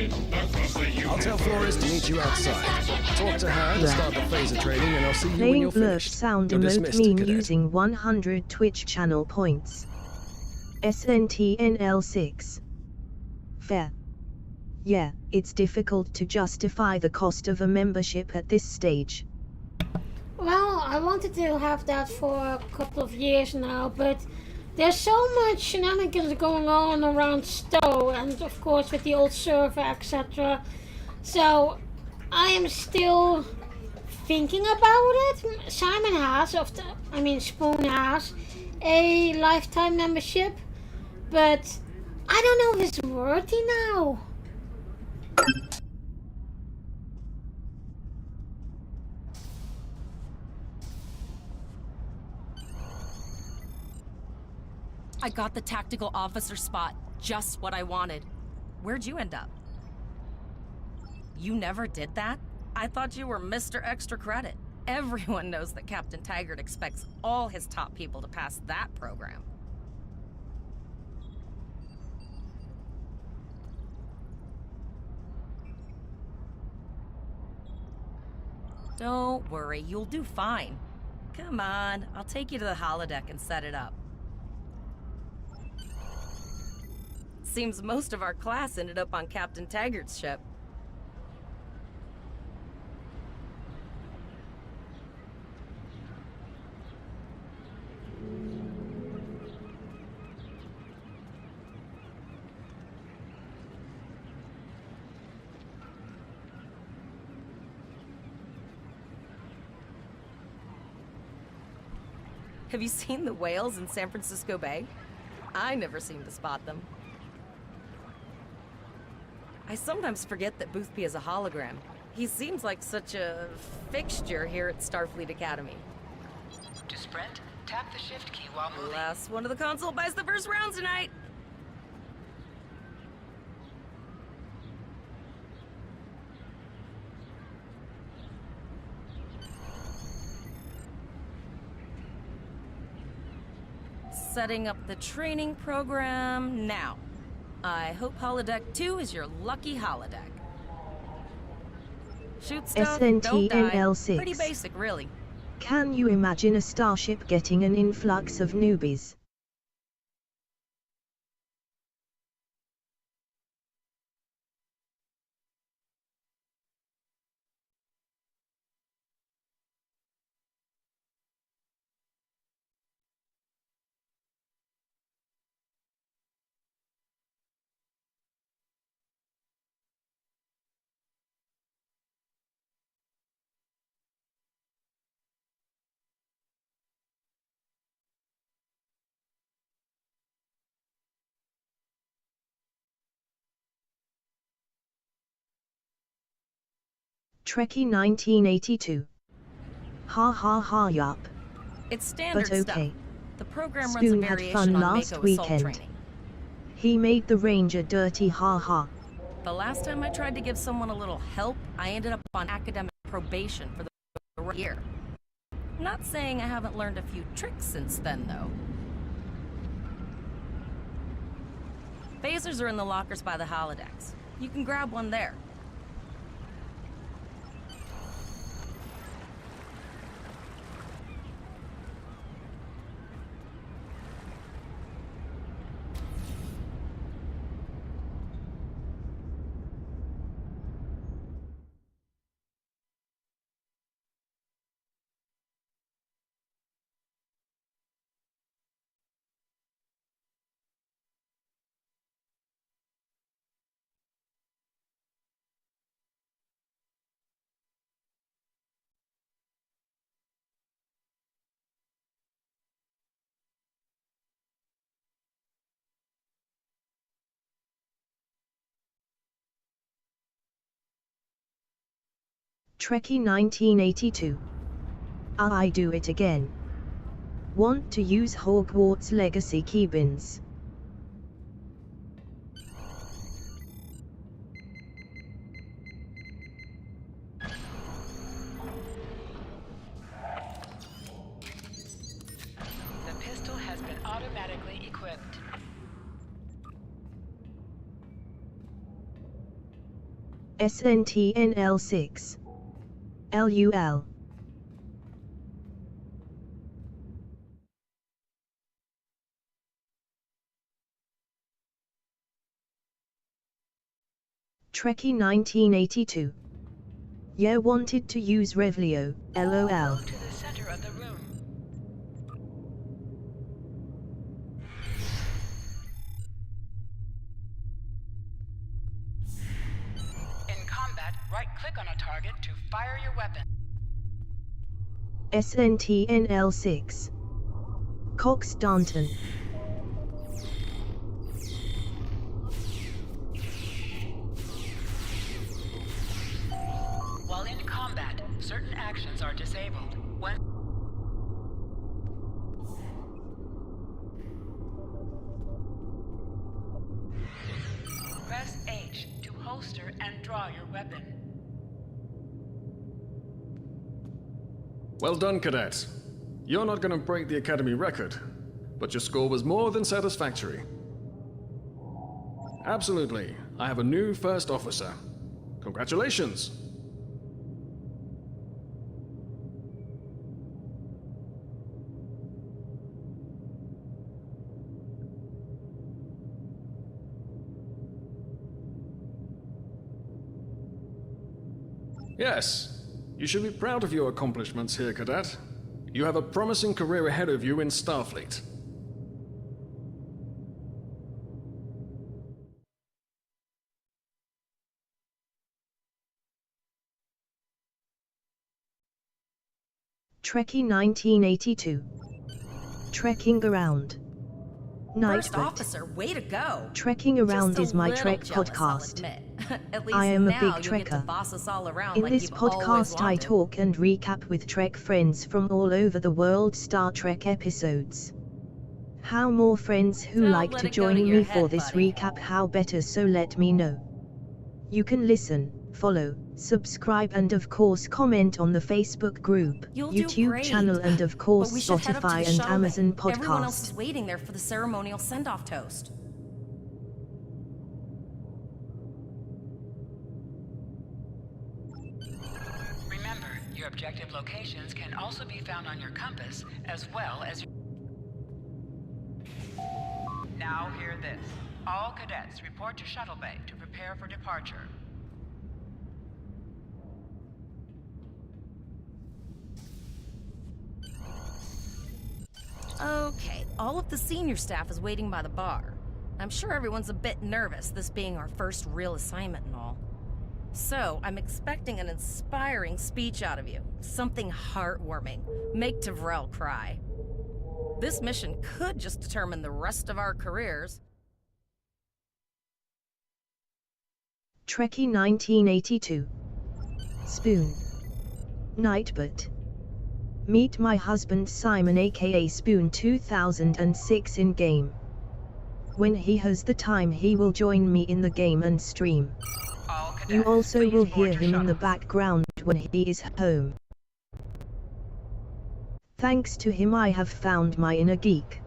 I'll tell Flores to meet you outside. Talk to her to start the phaser training, and I'll see you when Playing you're blurb finished. sound You're emote dismissed, meme cadet. using 100 Twitch channel points. SNTNL6. Fair. Yeah, it's difficult to justify the cost of a membership at this stage. Well, I wanted to have that for a couple of years now, but there's so much shenanigans going on around Stowe, and of course with the old server, etc. So I am still thinking about it. Simon has, Spoon has a lifetime membership, but I don't know if it's worthy now. I got the tactical officer spot. Just what I wanted. Where'd you end up? You never did that? I thought you were Mr. Extra Credit. Everyone knows that Captain Taggart expects all his top people to pass that program. Don't worry, you'll do fine. Come on, I'll take you to the holodeck and set it up. Seems most of our class ended up on Captain Taggart's ship. Have you seen the whales in San Francisco Bay? I never seem to spot them. I sometimes forget that Boothby is a hologram. He seems like such a fixture here at Starfleet Academy. To sprint, tap the shift key while moving. Last one of the console buys the first round tonight. Setting up the training program now. I hope Holodeck 2 is your lucky holodeck. Shoot stuff, don't die. SNTNL6. Pretty basic, really. Can you imagine a starship getting an influx of newbies? Trekkie 1982. Ha ha ha yup. It's standard But okay. stuff. The program runs a Spoon had variation fun on last Mako assault weekend. training. He made the Ranger dirty ha ha. The last time I tried to give someone a little help, I ended up on academic probation for the year. Not saying I haven't learned a few tricks since then, though. Phasers are in the lockers by the holodecks. You can grab one there. Trekkie 1982. I do it again. Want to use Hogwarts Legacy keybins. The pistol has been automatically equipped. SNTNL6. LUL. Trekkie 1982. Yeah, wanted to use Revlio, LOL. To the center of the room. In combat, right-click on a target to fire your weapon. SNTNL6. Cox Danton. While in combat, certain actions are disabled. Press H to holster and draw your weapon. Well done, cadets. You're not going to break the Academy record, but your score was more than satisfactory. Absolutely. I have a new first officer. Congratulations. Yes, you should be proud of your accomplishments here, Cadet. You have a promising career ahead of you in Starfleet. Trekkie 1982. Trekking Around. First officer, way to go! Trekking Around is my Trek podcast. I am a big trekker. In this podcast I talk and recap with Trek friends from all over the world Star Trek episodes. How more friends who like to join me for this recap, how better, so let me know. You can listen, follow, subscribe and of course comment on the Facebook group, YouTube channel and of course Spotify and Amazon Podcast. Everyone else is waiting there for the ceremonial send-off toast. Remember, your objective locations can also be found on your compass as well as your... Now hear this. All cadets report to Shuttle Bay to prepare for departure. Okay, all of the senior staff is waiting by the bar. I'm sure everyone's a bit nervous, this being our first real assignment and all. So, I'm expecting an inspiring speech out of you. Something heartwarming. Make Tavrel cry. This mission could just determine the rest of our careers. Trekkie 1982. Spoon. Nightbot. Meet my husband Simon aka Spoon 2006 in game. When he has the time he will join me in the game and stream. You also will hear him in the background when he is home. Thanks to him I have found my inner geek.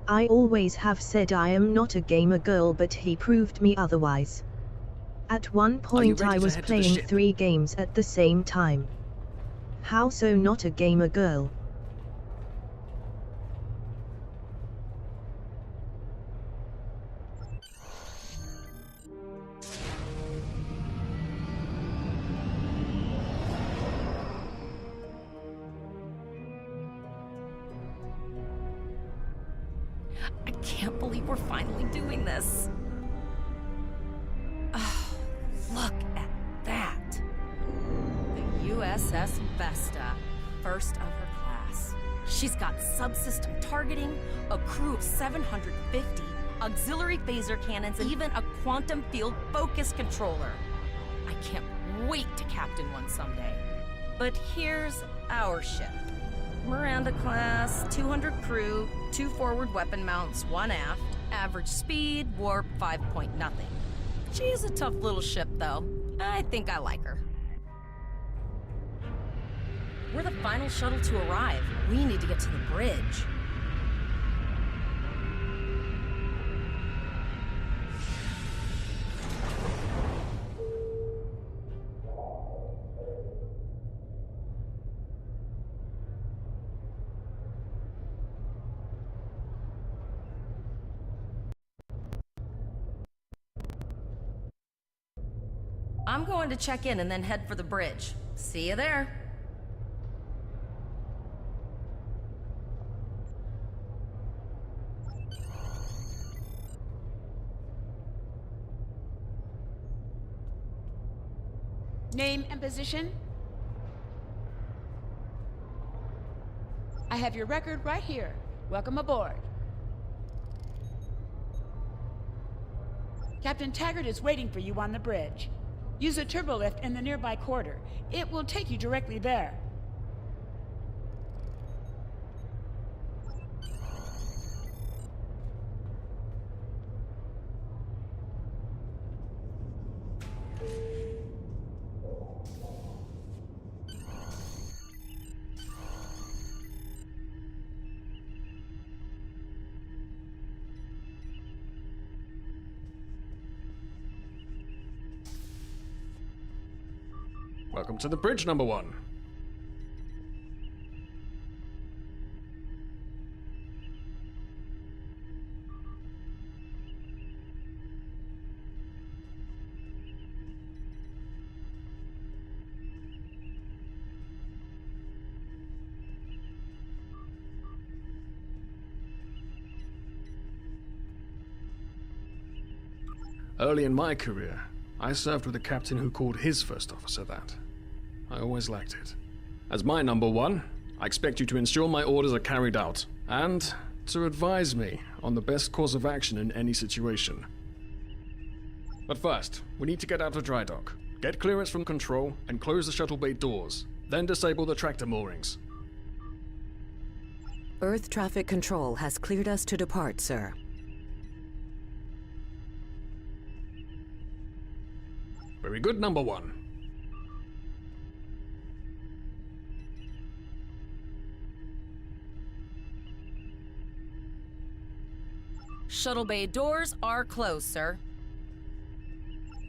I always have said I am not a gamer girl, but he proved me otherwise. At one point I was playing 3 games at the same time. How so not a gamer girl? I can't believe we're finally doing this. Oh, look at that. The USS Vesta, first of her class. She's got subsystem targeting, a crew of 750, auxiliary phaser cannons, and even a quantum field focus controller. I can't wait to captain one someday. But here's our ship. Miranda class, 200 crew, 2 forward weapon mounts, 1 aft, average speed, warp 5.0. She's a tough little ship though. I think I like her. We're the final shuttle to arrive. We need to get to the bridge. I'm going to check in and then head for the bridge. See you there. Name and position? I have your record right here. Welcome aboard. Captain Taggart is waiting for you on the bridge. Use a turbolift in the nearby quarter. It will take you directly there. Welcome to the bridge, number 1. Early in my career, I served with a captain who called his first officer that. I always liked it. As my number 1, I expect you to ensure my orders are carried out, and to advise me on the best course of action in any situation. But first, we need to get out of dry dock, get clearance from control, and close the shuttle bay doors, then disable the tractor moorings. Earth Traffic Control has cleared us to depart, sir. Very good, number 1. Shuttle bay doors are closed, sir.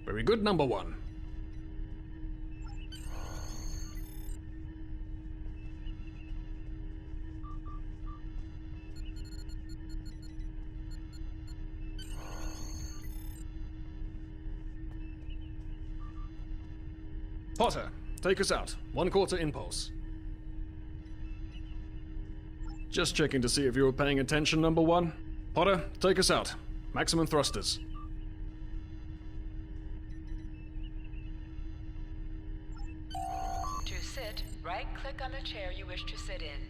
Very good, number 1. Potter, take us out. 1/4 impulse. Just checking to see if you were paying attention, number 1. Potter, take us out. Maximum thrusters. To sit, right-click on the chair you wish to sit in.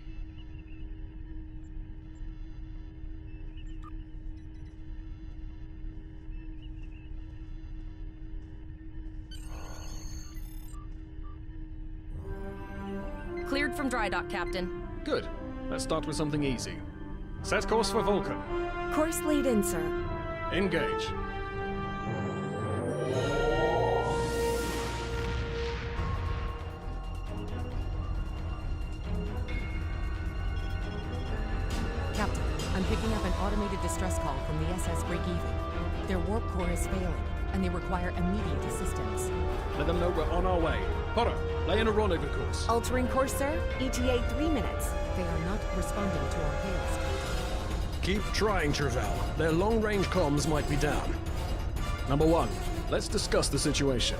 Cleared from dry dock, Captain. Good. Let's start with something easy. Set course for Vulcan. Course lead in, sir. Engage. Captain, I'm picking up an automated distress call from the SS Breakeven. Their warp core is failing, and they require immediate assistance. Let them know we're on our way. Potter, lay in a rendezvous course. Altering course, sir. ETA 3 minutes. They are not responding to our hails. Keep trying, Travell. Their long-range comms might be down. Number 1, let's discuss the situation.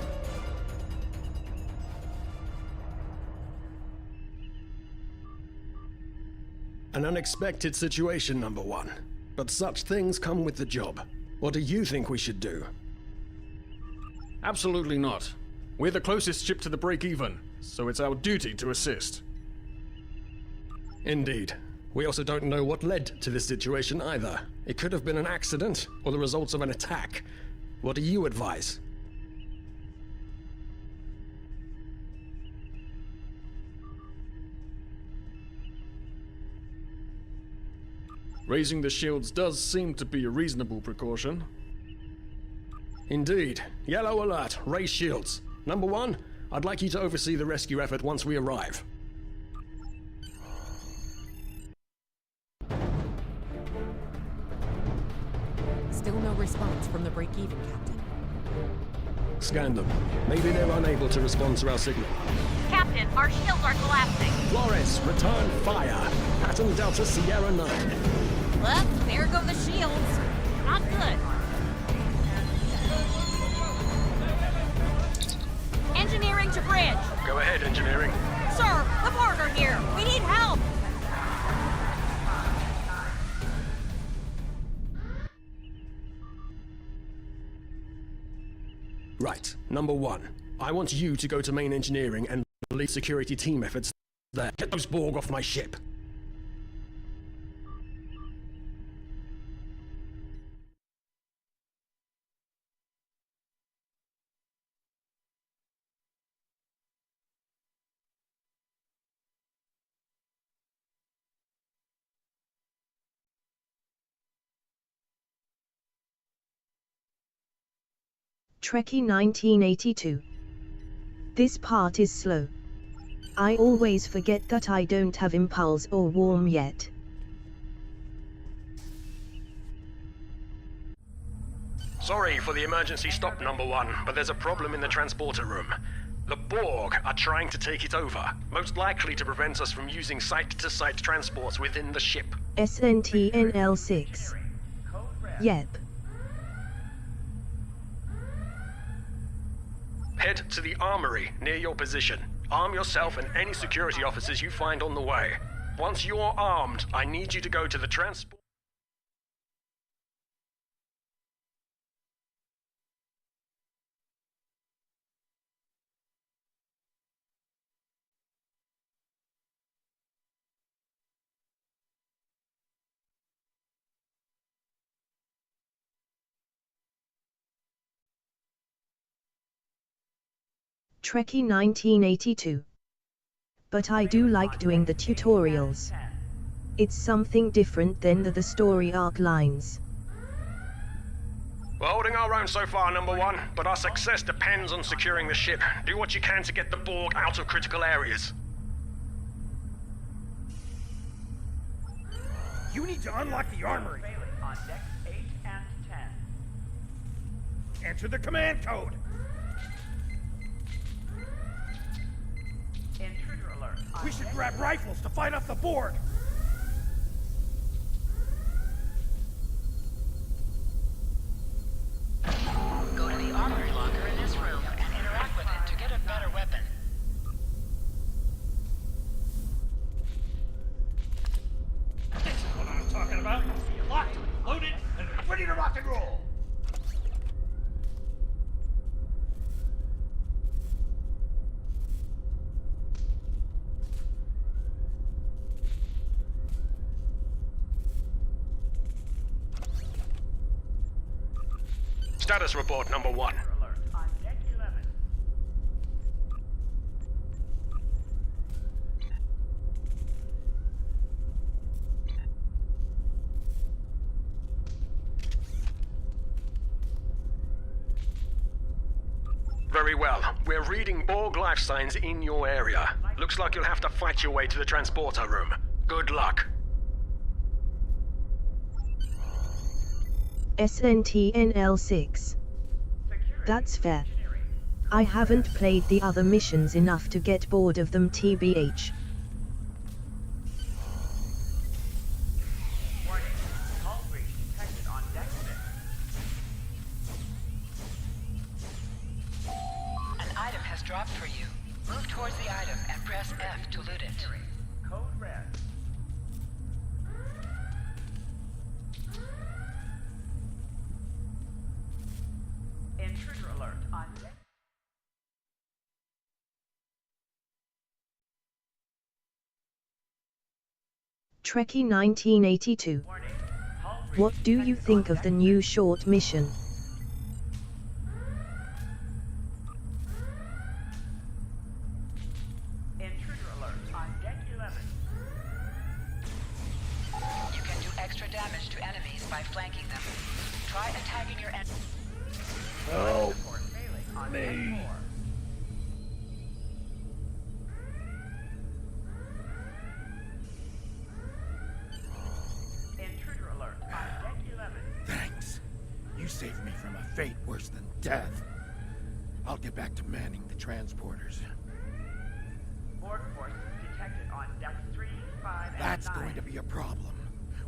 An unexpected situation, number 1. But such things come with the job. What do you think we should do? Absolutely not. We're the closest ship to the break-even, so it's our duty to assist. Indeed. We also don't know what led to this situation either. It could have been an accident, or the results of an attack. What do you advise? Raising the shields does seem to be a reasonable precaution. Indeed. Yellow alert. Raise shields. Number 1, I'd like you to oversee the rescue effort once we arrive. Still no response from the break-even, Captain. Scan them. Maybe they're unable to respond to our signal. Captain, our shields are collapsing. Flores, return fire. Pattern Delta Sierra 9. Well, there go the shields. Not good. to bridge! Go ahead, engineering. Sir, the Borg are here! We need help! Right, number one. I want you to go to main engineering and lead security team efforts there. Get those Borg off my ship. Trekkie 1982. This part is slow. I always forget that I don't have impulse or warm yet. Sorry for the emergency stop, number one, but there's a problem in the transporter room. The Borg are trying to take it over, most likely to prevent us from using site-to-site transports within the ship. SNTNL6. Yep. Head to the armory near your position. Arm yourself and any security officers you find on the way. Once you're armed, I need you to go to the transport... Trekkie 1982. But I do like doing the tutorials. It's something different than the story arc lines. We're holding our own so far, number one, but our success depends on securing the ship. Do what you can to get the Borg out of critical areas. You need to unlock the armory. On decks 8 and 10. Enter the command code. Intruder alert. We should grab rifles to fight off the Borg. Go to the armory locker in this room and interact with it to get a better weapon. This is what I'm talking about. Locked, loaded, and ready to rock and roll. Status report, number one. Alert. On deck 11. Very well. We're reading Borg life signs in your area. Looks like you'll have to fight your way to the transporter room. Good luck. SNTNL6. That's fair. I haven't played the other missions enough to get bored of them, TBH. Warning. Hull breach detected on deck 6. An item has dropped for you. Move towards the item and press F to loot it. Code red. Intruder alert on deck. Trekkie 1982. Warning. Hull breach What do you detected think on of the deck new short mission? Intruder alert on deck 11. You can do extra damage to enemies by flanking them. Try attacking your enemy. Help Report failing on deck me. 4. Intruder alert on deck 11. Thanks. You saved me from a fate worse than death. I'll get back to manning the transporters. Borg forces detected on decks 3, 5, and 9. That's going to be a problem.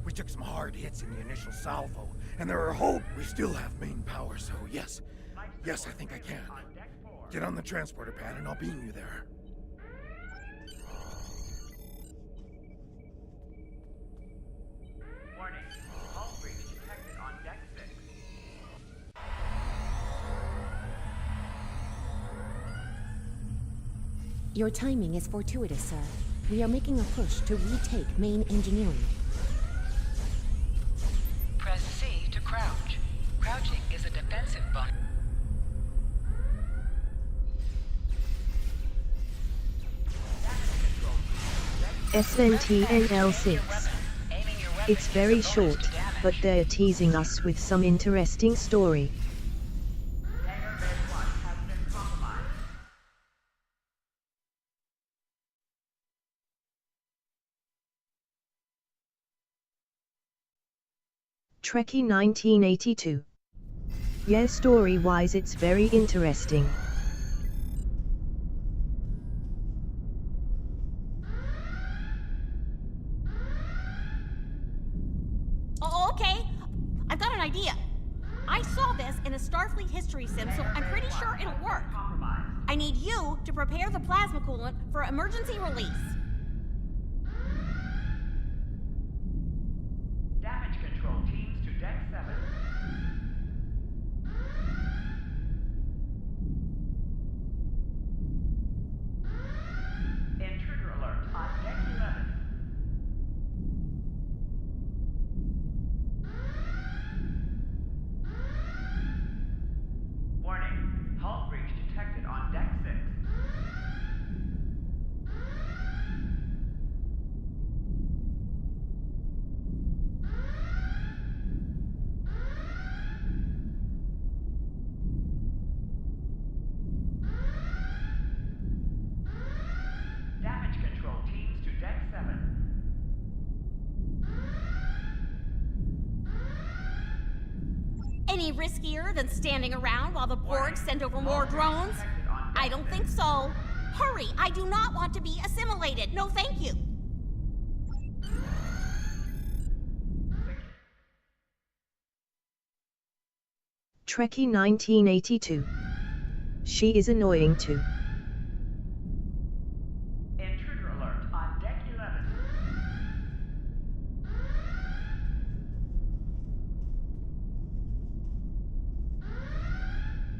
We took some hard hits in the initial salvo, and there are hope we still have main power, so yes. Yes, I think I can. Get on the transporter pad and I'll beam you there. Warning. Hull breach detected on deck 6. Your timing is fortuitous, sir. We are making a push to retake main engineering. Press C to crouch. Crouching is a defensive bonus. SNTNL6. It's very short, but they're teasing us with some interesting story. Trekkie 1982. Yeah, story-wise it's very interesting. Oh, okay. I've got an idea. I saw this in a Starfleet history sim, so I'm pretty sure it'll work. I need you to prepare the plasma coolant for emergency release. Damage control teams to deck 7. Intruder alert on deck 11. Warning. Hull breach detected on deck 6. Damage control teams to deck 7. Any riskier than standing around while the Borg send over more drones? I don't think so. Hurry, I do not want to be assimilated. No, thank you. Trekkie 1982. She is annoying too. Intruder alert on deck 11.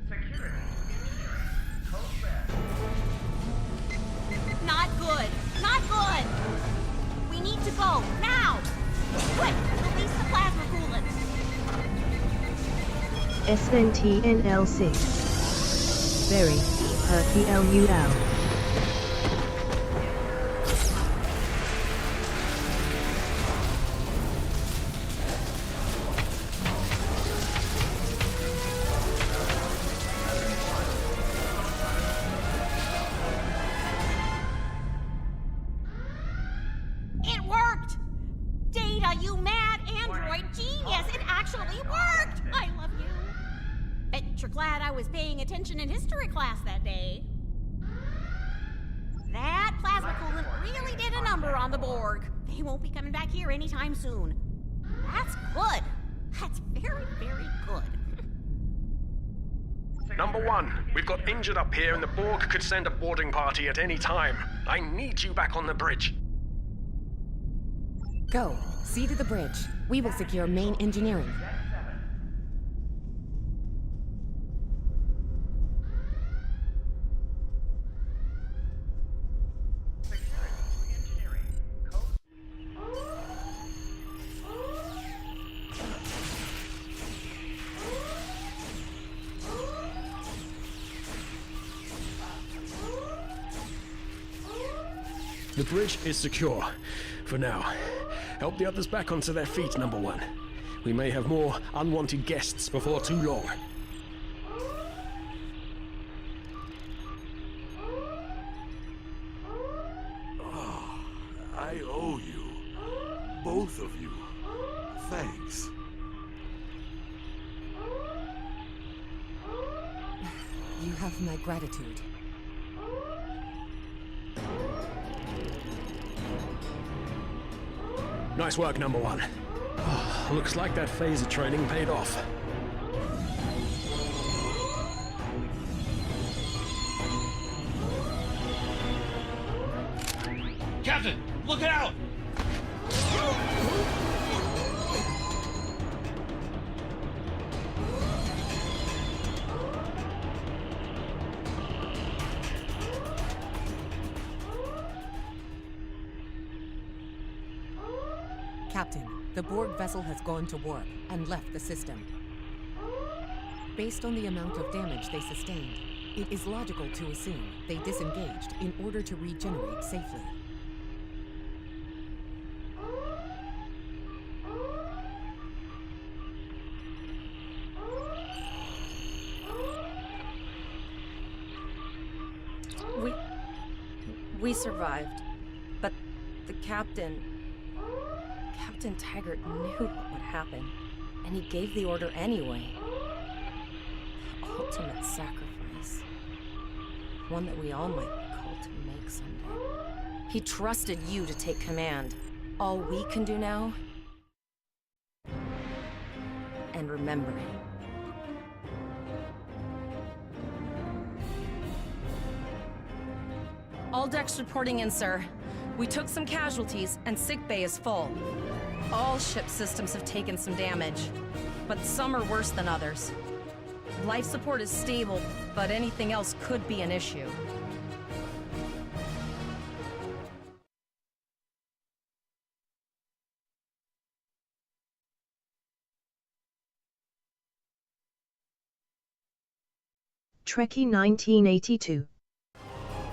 Security engineering. Code red. Not good. Not good. We need to go now. Quick, release the plasma coolant. SNTNL6. Very, Herky LUL. It worked! Data, you mad android genius! It actually worked! I love you. Bet you're glad I was paying attention in history class that day. That plasma coolant really did a number on the Borg. They won't be coming back here anytime soon. That's good. That's very, very good. Number 1, we've got injured up here and the Borg could send a boarding party at any time. I need you back on the bridge. Go. See to the bridge. We will secure main engineering. The bridge is secure. For now. Help the others back onto their feet, Number 1. We may have more unwanted guests before too long. Oh, I owe you. Both of you. Thanks. You have my gratitude. Nice work, Number 1. Oh, looks like that phaser training paid off. Captain, look out! Captain, the Borg vessel has gone to warp and left the system. Based on the amount of damage they sustained, it is logical to assume they disengaged in order to regenerate safely. We survived, but the Captain Taggart knew what would happen, and he gave the order anyway. The ultimate sacrifice. One that we all might be called to make someday. He trusted you to take command. All we can do now... and remember him. All decks reporting in, sir. We took some casualties, and sickbay is full. All ship systems have taken some damage, but some are worse than others. Life support is stable, but anything else could be an issue. Trekkie 1982.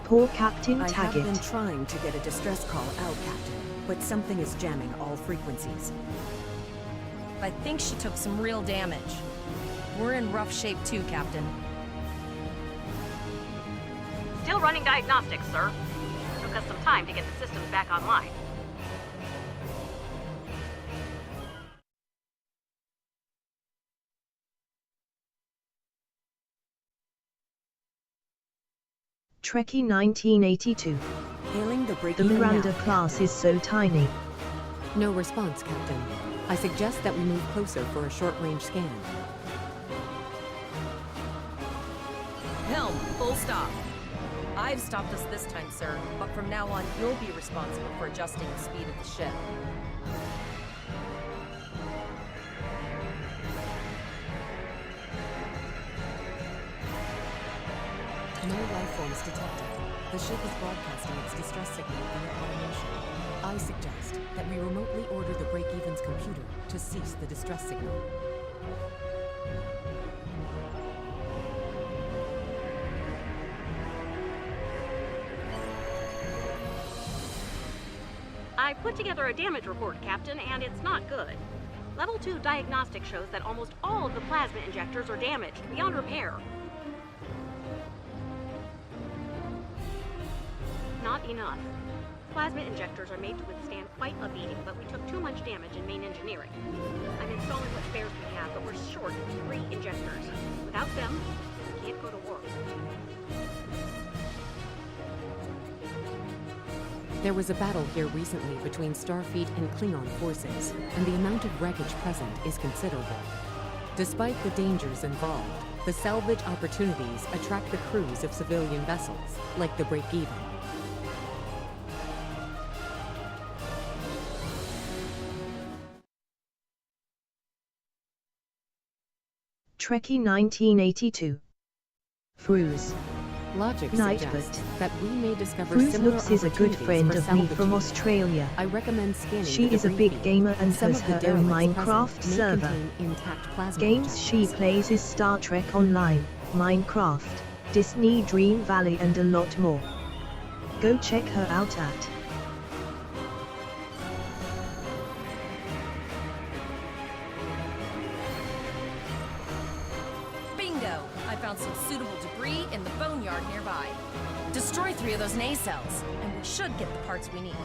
Poor Captain Taggart. I have been trying to get a distress call out, Captain, but something is jamming all frequencies. I think she took some real damage. We're in rough shape too, Captain. Still running diagnostics, sir. Took us some time to get the systems back online. Trekkie 1982. Hailing the The Miranda class is so tiny. No response, Captain. I suggest that we move closer for a short-range scan. Helm, full stop. I've stopped us this time, sir, but from now on, you'll be responsible for adjusting the speed of the ship. No life forms detected. The ship is broadcasting its distress signal via automation. I suggest that we remotely order the Break-Even's computer to cease the distress signal. I put together a damage report, Captain, and it's not good. Level 2 diagnostic shows that almost all of the plasma injectors are damaged, beyond repair. Not enough. Plasma injectors are made to withstand quite a beating, but we took too much damage in main engineering. I'm installing what spares we have, but we're short 3 injectors. Without them, we can't go to work. There was a battle here recently between Starfleet and Klingon forces, and the amount of wreckage present is considerable. Despite the dangers involved, the salvage opportunities attract the crews of civilian vessels, like the Break-Even. Trekkie 1982. Fruz. Logic Nightbot. suggests that we may discover Fruz similar looks is a good opportunities friend for of me from salvaging. Australia. I recommend scanning She the is a debris big field. gamer and Some has of the her own derelicts Minecraft present may server. contain intact plasma Games she injectors. plays is Star Trek Online, Minecraft, Disney Dream Valley and a lot more. Go check her out at Bingo! I found some suitable debris in the boneyard nearby. Destroy 3 of those nacelles, and we should get the parts we need.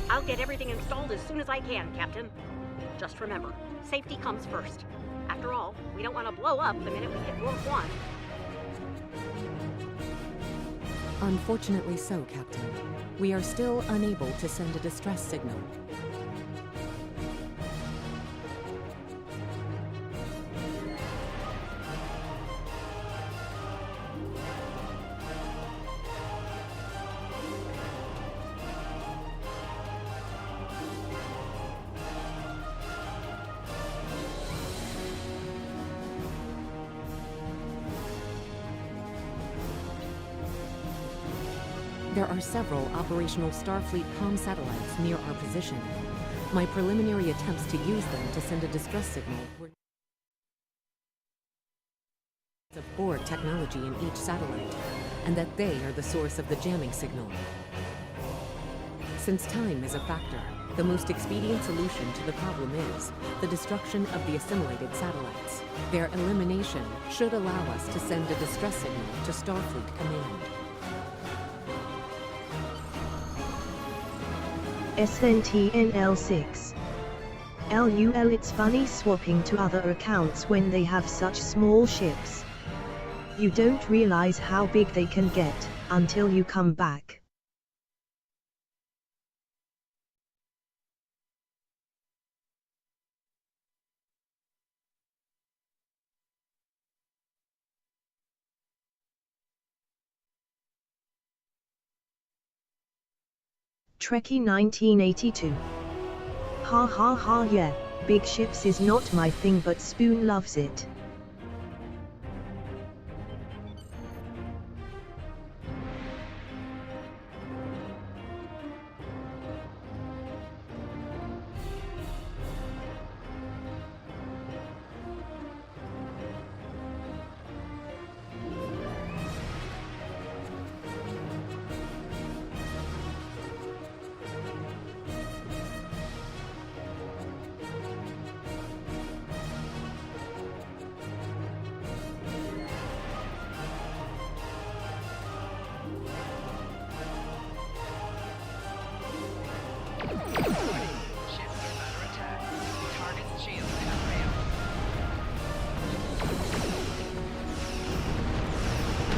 I'll get everything installed as soon as I can, Captain. Just remember, safety comes first. After all, we don't want to blow up the minute we hit Warp 1. Unfortunately so, Captain. We are still unable to send a distress signal. There are several operational Starfleet comm satellites near our position. My preliminary attempts to use them to send a distress signal were of Borg technology in each satellite, and that they are the source of the jamming signal. Since time is a factor, the most expedient solution to the problem is the destruction of the assimilated satellites. Their elimination should allow us to send a distress signal to Starfleet Command. SNTNL6. LUL. It's funny swapping to other accounts when they have such small ships. You don't realize how big they can get until you come back. Trekkie 1982. Ha ha ha, yeah, big ships is not my thing, but Spoon loves it.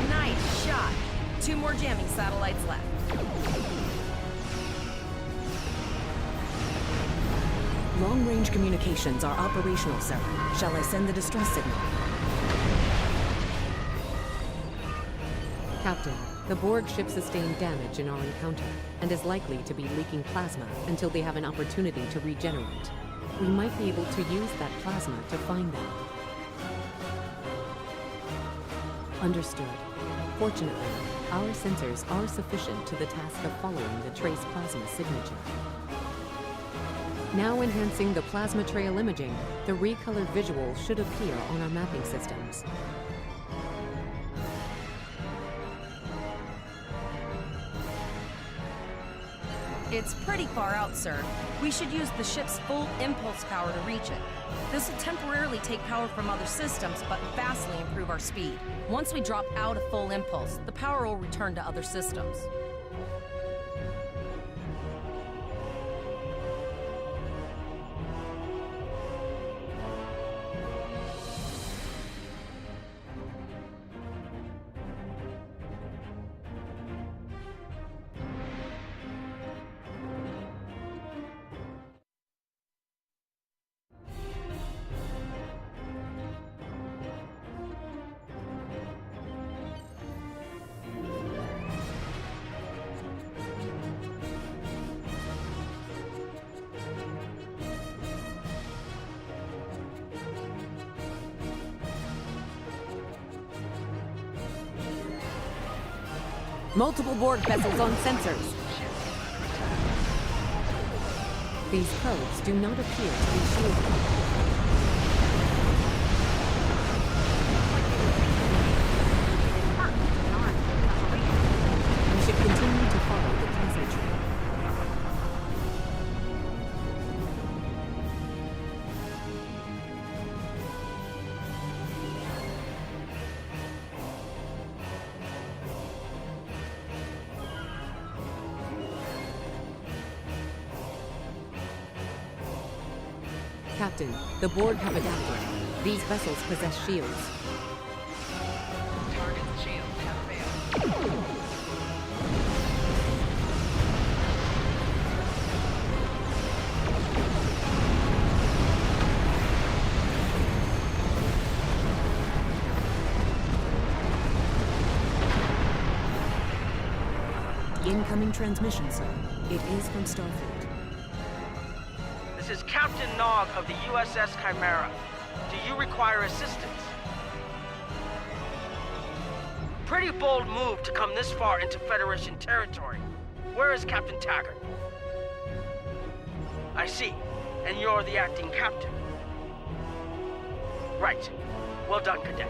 Nice shot. 2 more jamming satellites left. Long-range communications are operational, sir. Shall I send the distress signal? Captain, the Borg ship sustained damage in our encounter, and is likely to be leaking plasma until they have an opportunity to regenerate. We might be able to use that plasma to find them. Understood. Fortunately, our sensors are sufficient to the task of following the trace plasma signature. Now enhancing the plasma trail imaging, the recolored visual should appear on our mapping systems. It's pretty far out, sir. We should use the ship's full impulse power to reach it. This will temporarily take power from other systems, but vastly improve our speed. Once we drop out of full impulse, the power will return to other systems. Multiple Borg vessels on sensors. These probes do not appear to be shielded. We should continue to follow the plasma trail. Captain, the Borg have adapted. These vessels possess shields. Target's shields have failed. Incoming transmission, sir. It is from Starfleet. This is Captain Nog of the USS Chimera. Do you require assistance? Pretty bold move to come this far into Federation territory. Where is Captain Taggart? I see. And you're the acting captain. Right. Well done, Cadet.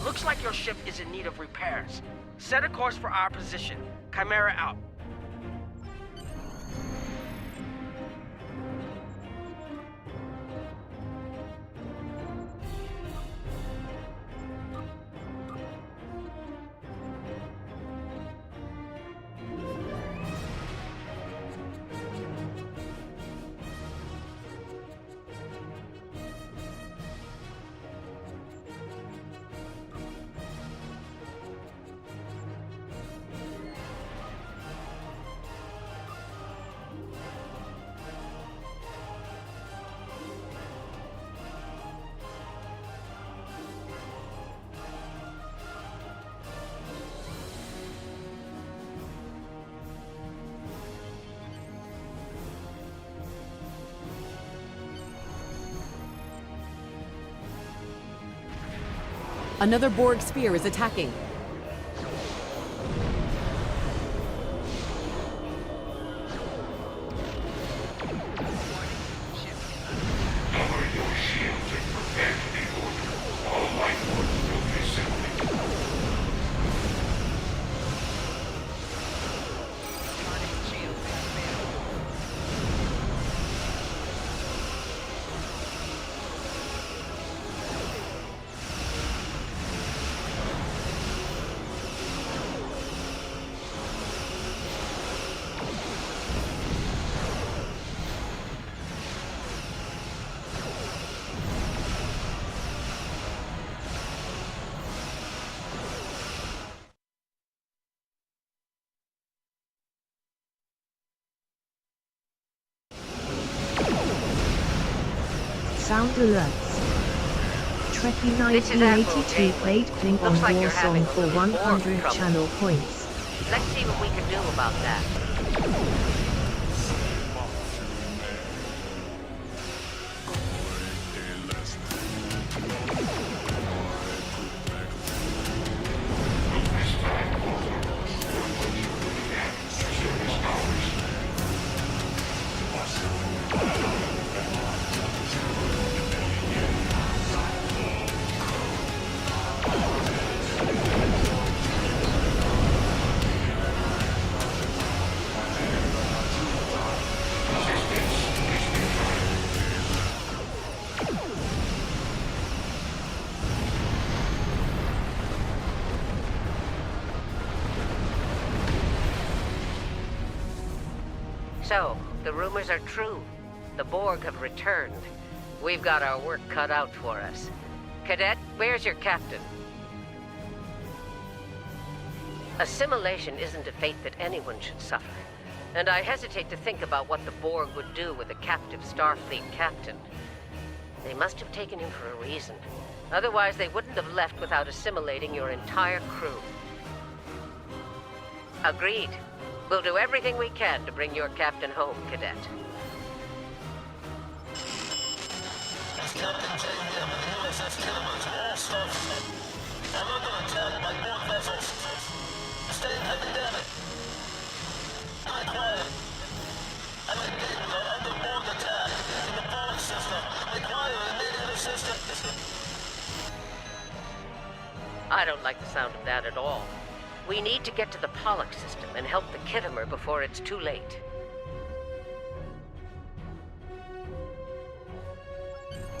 Looks like your ship is in need of repairs. Set a course for our position. Chimera out. Another Borg sphere is attacking. Sound alerts. Trekkie 1982 played Klingon War Song for 100 channel points. Let's see what we can do about that. So, the rumors are true. The Borg have returned. We've got our work cut out for us. Cadet, where's your captain? Assimilation isn't a fate that anyone should suffer. And I hesitate to think about what the Borg would do with a captive Starfleet captain. They must have taken him for a reason. Otherwise, they wouldn't have left without assimilating your entire crew. Agreed. We'll do everything we can to bring your captain home, Cadet. As Captain Taggart of the USS Tillamook to all Starfleet. I'm under attack by Borg vessels. Stay epidemic. Be quiet. I'm engaged with an under-Borg attack in the Borg system. Require immediate assistance. I don't like the sound of that at all. We need to get to the Pollux system and help the Khitomer before it's too late.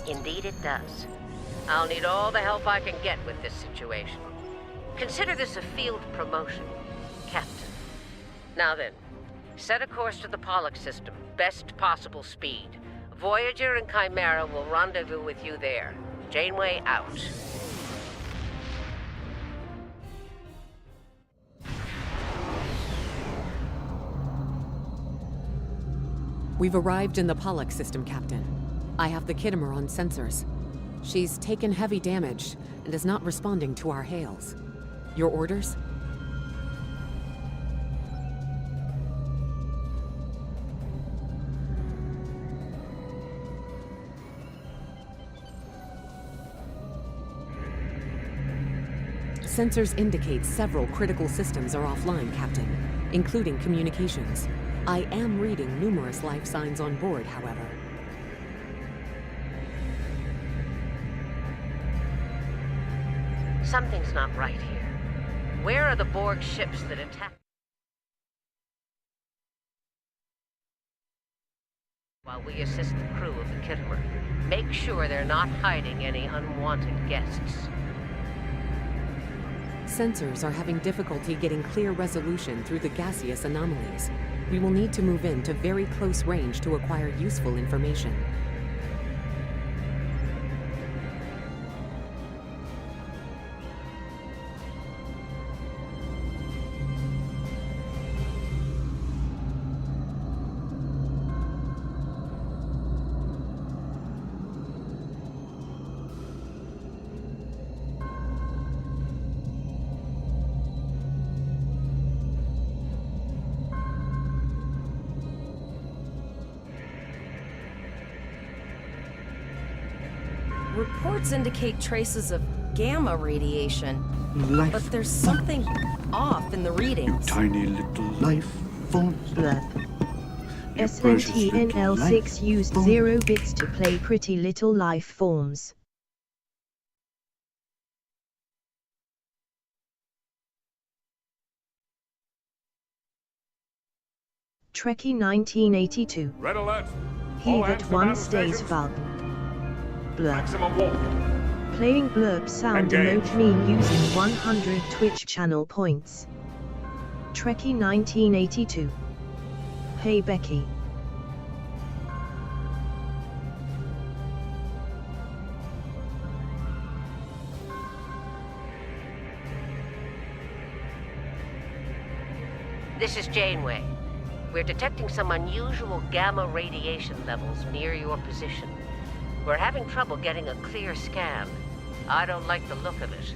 Indeed it does. I'll need all the help I can get with this situation. Consider this a field promotion, Captain. Now then, set a course to the Pollux system, best possible speed. Voyager and Chimera will rendezvous with you there. Janeway out. We've arrived in the Pollux system, Captain. I have the Khitomer on sensors. She's taken heavy damage and is not responding to our hails. Your orders? Sensors indicate several critical systems are offline, Captain, including communications. I am reading numerous life signs on board, however. Something's not right here. Where are the Borg ships that attack? While we assist the crew of the Khitomer, make sure they're not hiding any unwanted guests. Sensors are having difficulty getting clear resolution through the gaseous anomalies. We will need to move in to very close range to acquire useful information. Reports indicate traces of gamma radiation, Life but there's something off in the readings. Tiny little life forms. Blurb. SNTNL6 used 0 bits to play Pretty Little Life Forms. Trekkie 1982. Red alert. He All that hands to one battle stays stations. Valb. Blurb. Maximum warp. Playing blurb sound Engage. emote meme using 100 Twitch channel points. Trekkie 1982. Hey Becky. This is Janeway. We're detecting some unusual gamma radiation levels near your position. We're having trouble getting a clear scan. I don't like the look of it.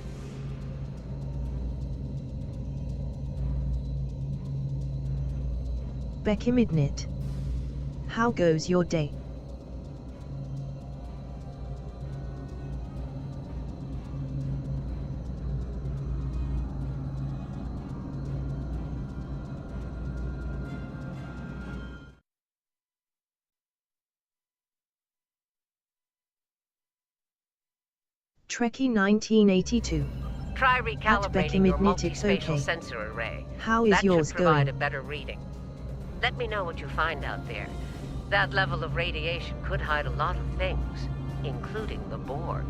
Becky Midnight. How goes your day? Trekkie 1982. Try Becky recalibrating your Midnight, it's multispatial okay. sensor array. How is that yours should provide going? a better reading. Let me know what you find out there. That level of radiation could hide a lot of things, including the Borg.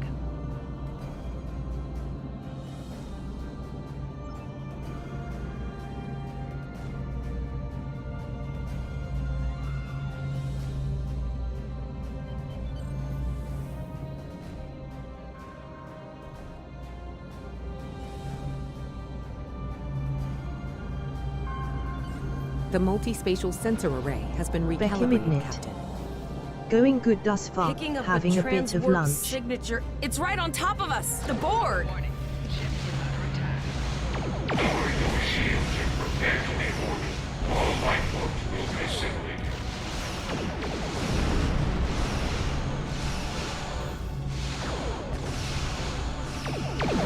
The multispatial sensor array has been recalibrated, Midnight. Captain. Going good thus far, Picking up having the a bit of transport lunch. signature. It's right on top of us. The Borg.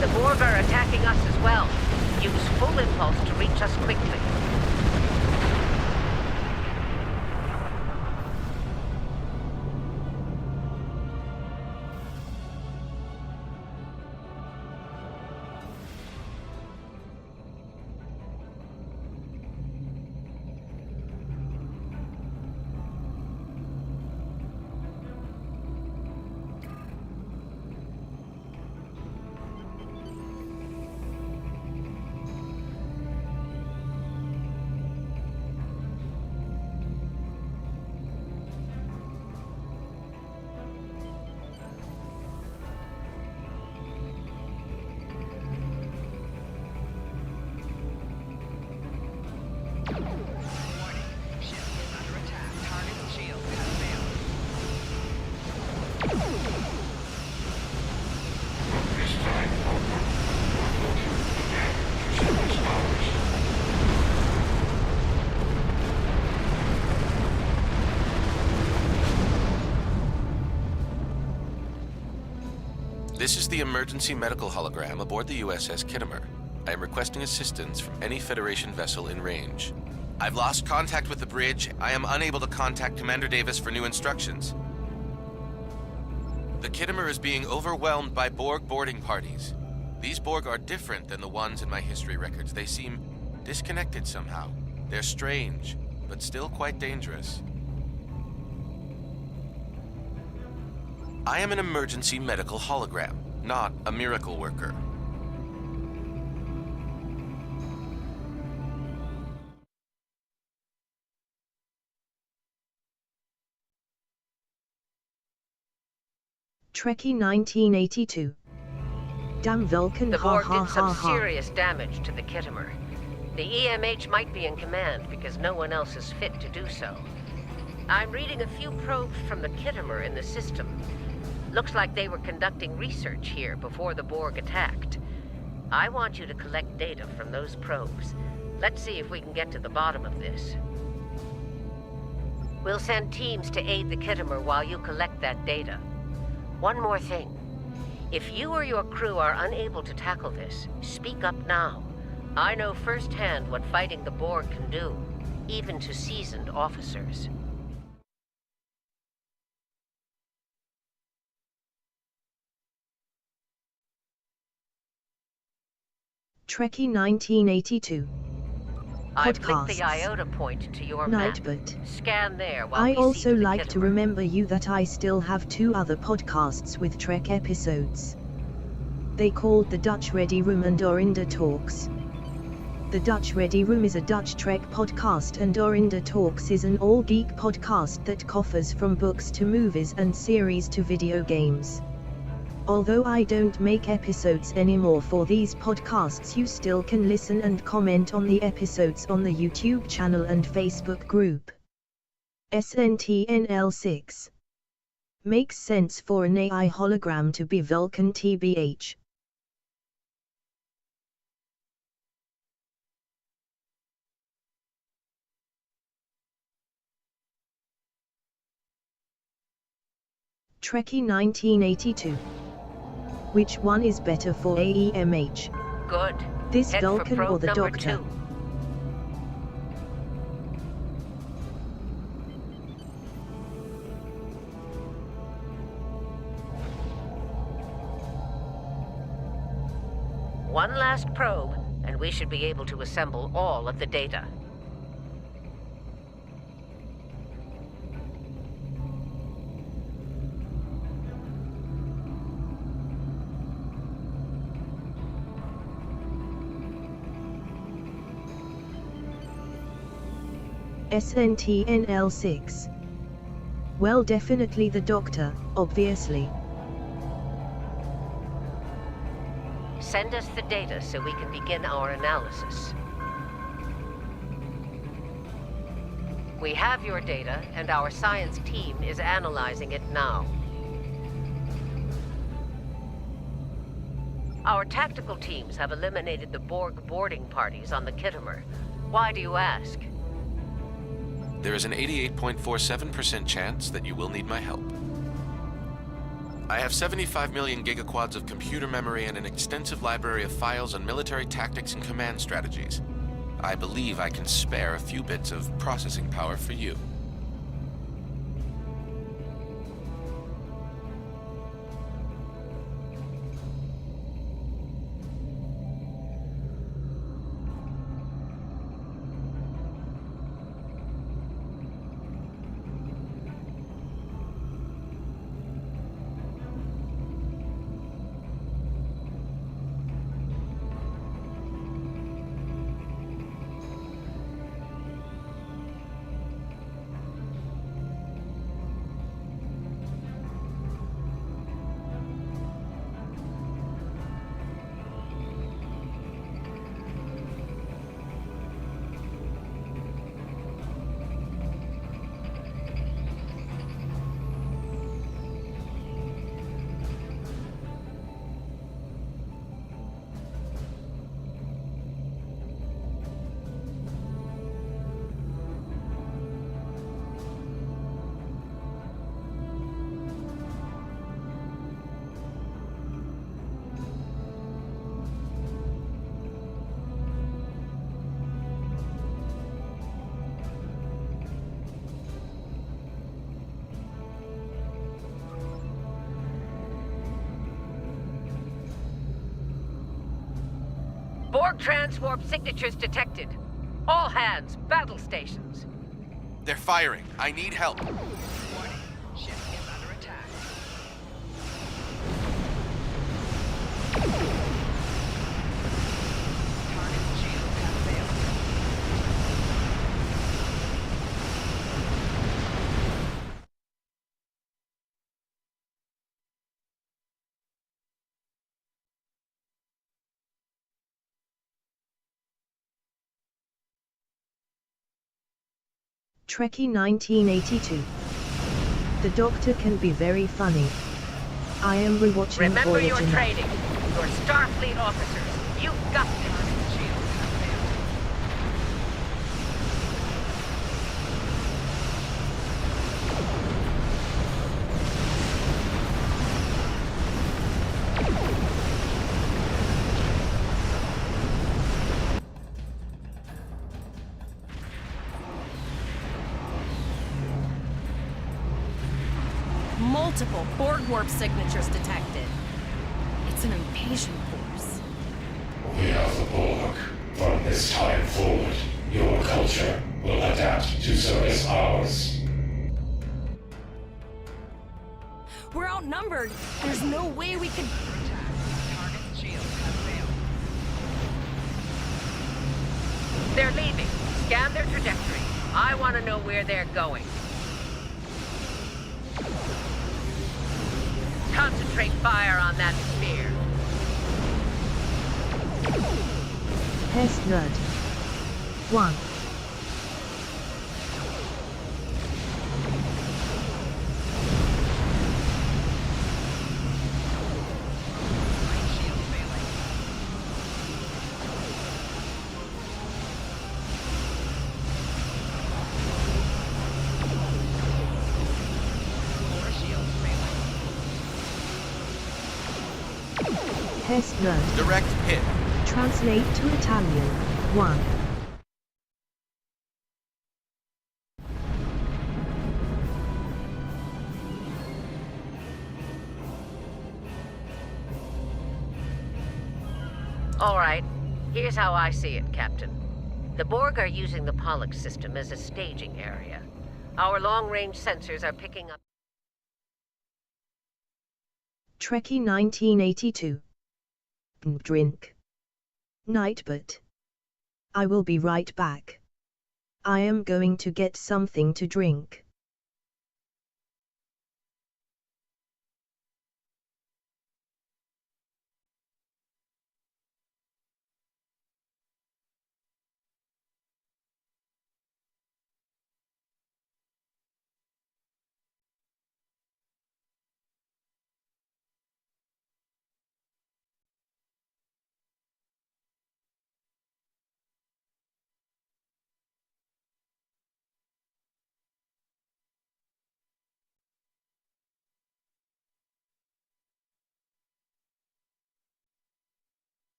The Borg are attacking us as well. Use full impulse to reach us quickly. This is the emergency medical hologram aboard the USS Kittimer. I am requesting assistance from any Federation vessel in range. I've lost contact with the bridge. I am unable to contact Commander Davis for new instructions. The Kittimer is being overwhelmed by Borg boarding parties. These Borg are different than the ones in my history records. They seem disconnected somehow. They're strange, but still quite dangerous. I am an emergency medical hologram, not a miracle worker. Trekkie 1982. Damn Vulcan, The ha Borg ha did some ha ha. serious damage to the Kittimer. The EMH might be in command because no one else is fit to do so. I'm reading a few probes from the Kittimer in the system. Looks like they were conducting research here before the Borg attacked. I want you to collect data from those probes. Let's see if we can get to the bottom of this. We'll send teams to aid the Kittimer while you collect that data. One more thing. If you or your crew are unable to tackle this, speak up now. I know firsthand what fighting the Borg can do, even to seasoned officers. Trekkie 1982. I've clicked Podcasts. the iota point to your map. Nightbot. Scan there while I we also see the like to Kittimer. remember you that I still have 2 other podcasts with Trek episodes. They called The Dutch Ready Room and Orinda Talks. The Dutch Ready Room is a Dutch Trek podcast and Orinda Talks is an all-geek podcast that covers from books to movies and series to video games. Although I don't make episodes anymore for these podcasts, you still can listen and comment on the episodes on the YouTube channel and Facebook group. SNTNL6. Makes sense for an AI hologram to be Vulcan TBH. Trekkie 1982. Which one is better for AEMH? Good. This Head for Vulcan probe or the number Doctor? 2. One last probe, and we should be able to assemble all of the data. SNTNL6. Well, definitely the Doctor, obviously. Send us the data so we can begin our analysis. We have your data, and our science team is analyzing it now. Our tactical teams have eliminated the Borg boarding parties on the Kittimer. Why do you ask? There is an 88.47% chance that you will need my help. I have 75 million gigaquads of computer memory and an extensive library of files on military tactics and command strategies. I believe I can spare a few bits of processing power for you. Borg transwarp signatures detected. All hands, battle stations. They're firing. I need help. Warning. Ship is under attack. Target shields have failed. Trekkie 1982. The Doctor can be very funny. I am rewatching Remember Voyager your now. training. Your Starfleet officers. You've got this. Multiple Borg warp signatures detected. It's an invasion force. We are the Borg. From this time forward, your culture will adapt to service ours. We're outnumbered. There's no way we could... Target shields have failed. They're leaving. Scan their trajectory. I want to know where they're going. Concentrate fire on that sphere. Test nerd. 1. Test nerd. Direct hit. Translate to Italian. 1. All right. Here's how I see it, Captain. The Borg are using the Pollux system as a staging area. Our long-range sensors are picking up... Trekkie 1982. Drink. Nightbot. I will be right back. I am going to get something to drink.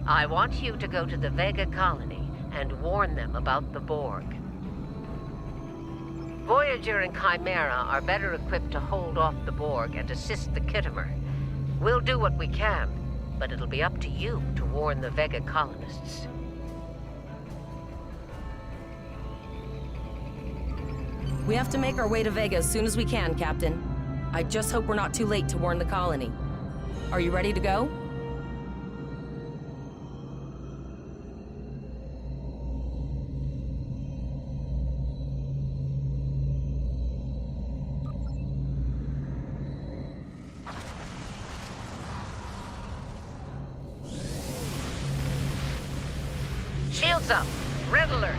I want you to go to the Vega colony and warn them about the Borg. Voyager and Chimera are better equipped to hold off the Borg and assist the Khitomer. We'll do what we can, but it'll be up to you to warn the Vega colonists. We have to make our way to Vega as soon as we can, Captain. I just hope we're not too late to warn the colony. Are you ready to go? Shields up! Red alert!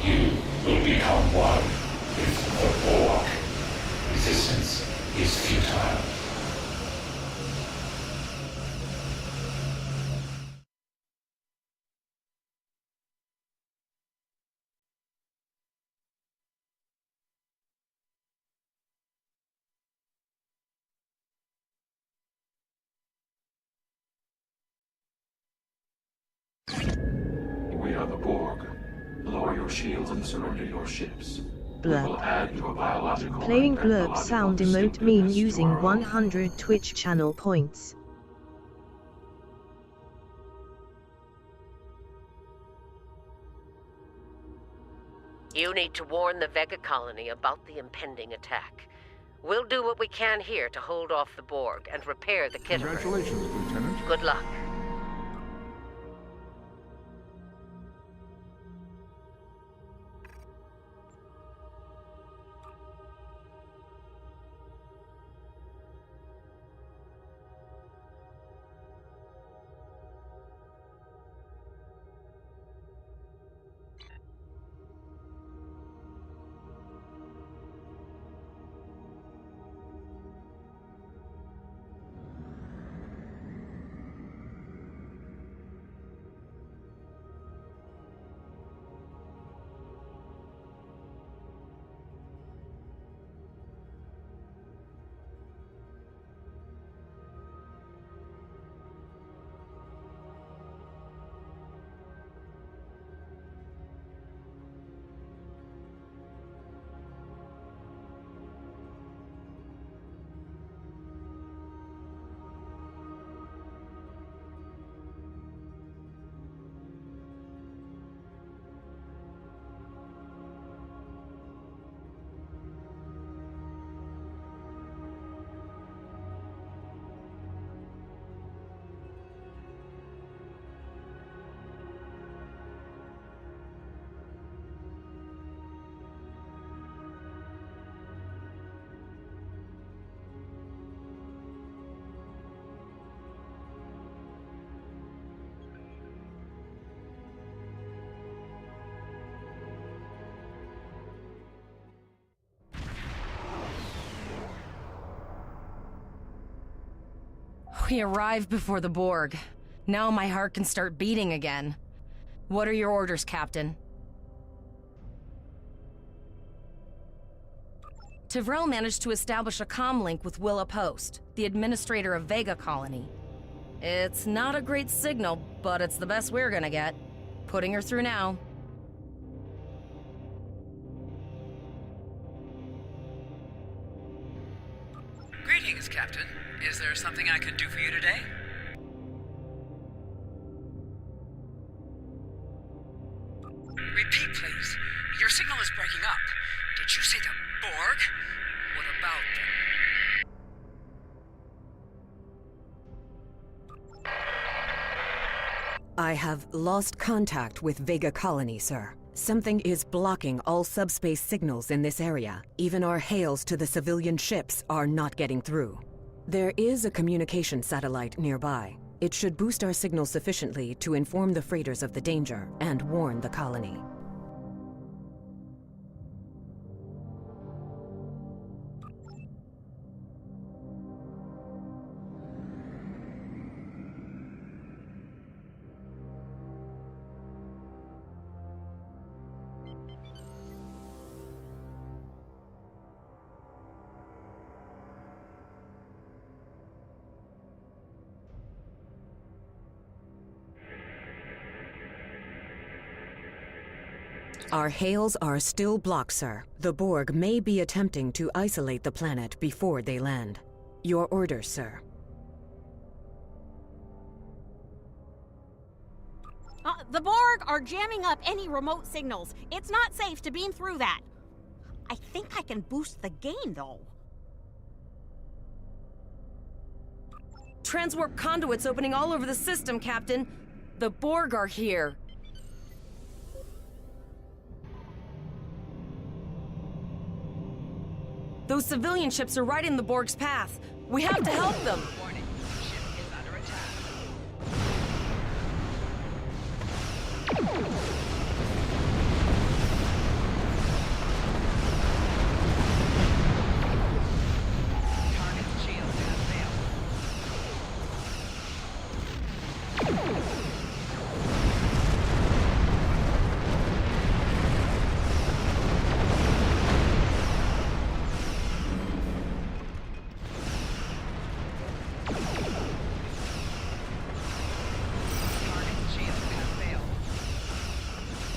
You will become one with the Borg. Resistance is futile. We are the Borg. Lower your shields and surrender your ships. We will Blurb. add your biological Playing and blurb technological sound emote meme distinctiveness using to our 100 Twitch channel points. You need to warn the Vega colony about the impending attack. We'll do what we can here to hold off the Borg and repair the Khitomer. Congratulations, Lieutenant. Good luck. We arrived before the Borg. Now my heart can start beating again. What are your orders, Captain? Tevrel managed to establish a comm link with Willa Post, the administrator of Vega Colony. It's not a great signal, but it's the best we're gonna get. Putting her through now. Greetings, Captain. Is there something I can do for you today? Repeat, please. Your signal is breaking up. Did you say the Borg? What about them? I have lost contact with Vega Colony, sir. Something is blocking all subspace signals in this area. Even our hails to the civilian ships are not getting through. There is a communication satellite nearby. It should boost our signal sufficiently to inform the freighters of the danger and warn the colony. Our hails are still blocked, sir. The Borg may be attempting to isolate the planet before they land. Your orders, sir. The Borg are jamming up any remote signals. It's not safe to beam through that. I think I can boost the gain, though. Transwarp conduits opening all over the system, Captain. The Borg are here. Those civilian ships are right in the Borg's path. We have to help them. Warning, ship is under attack. Target's shield has failed. Target's shield has failed.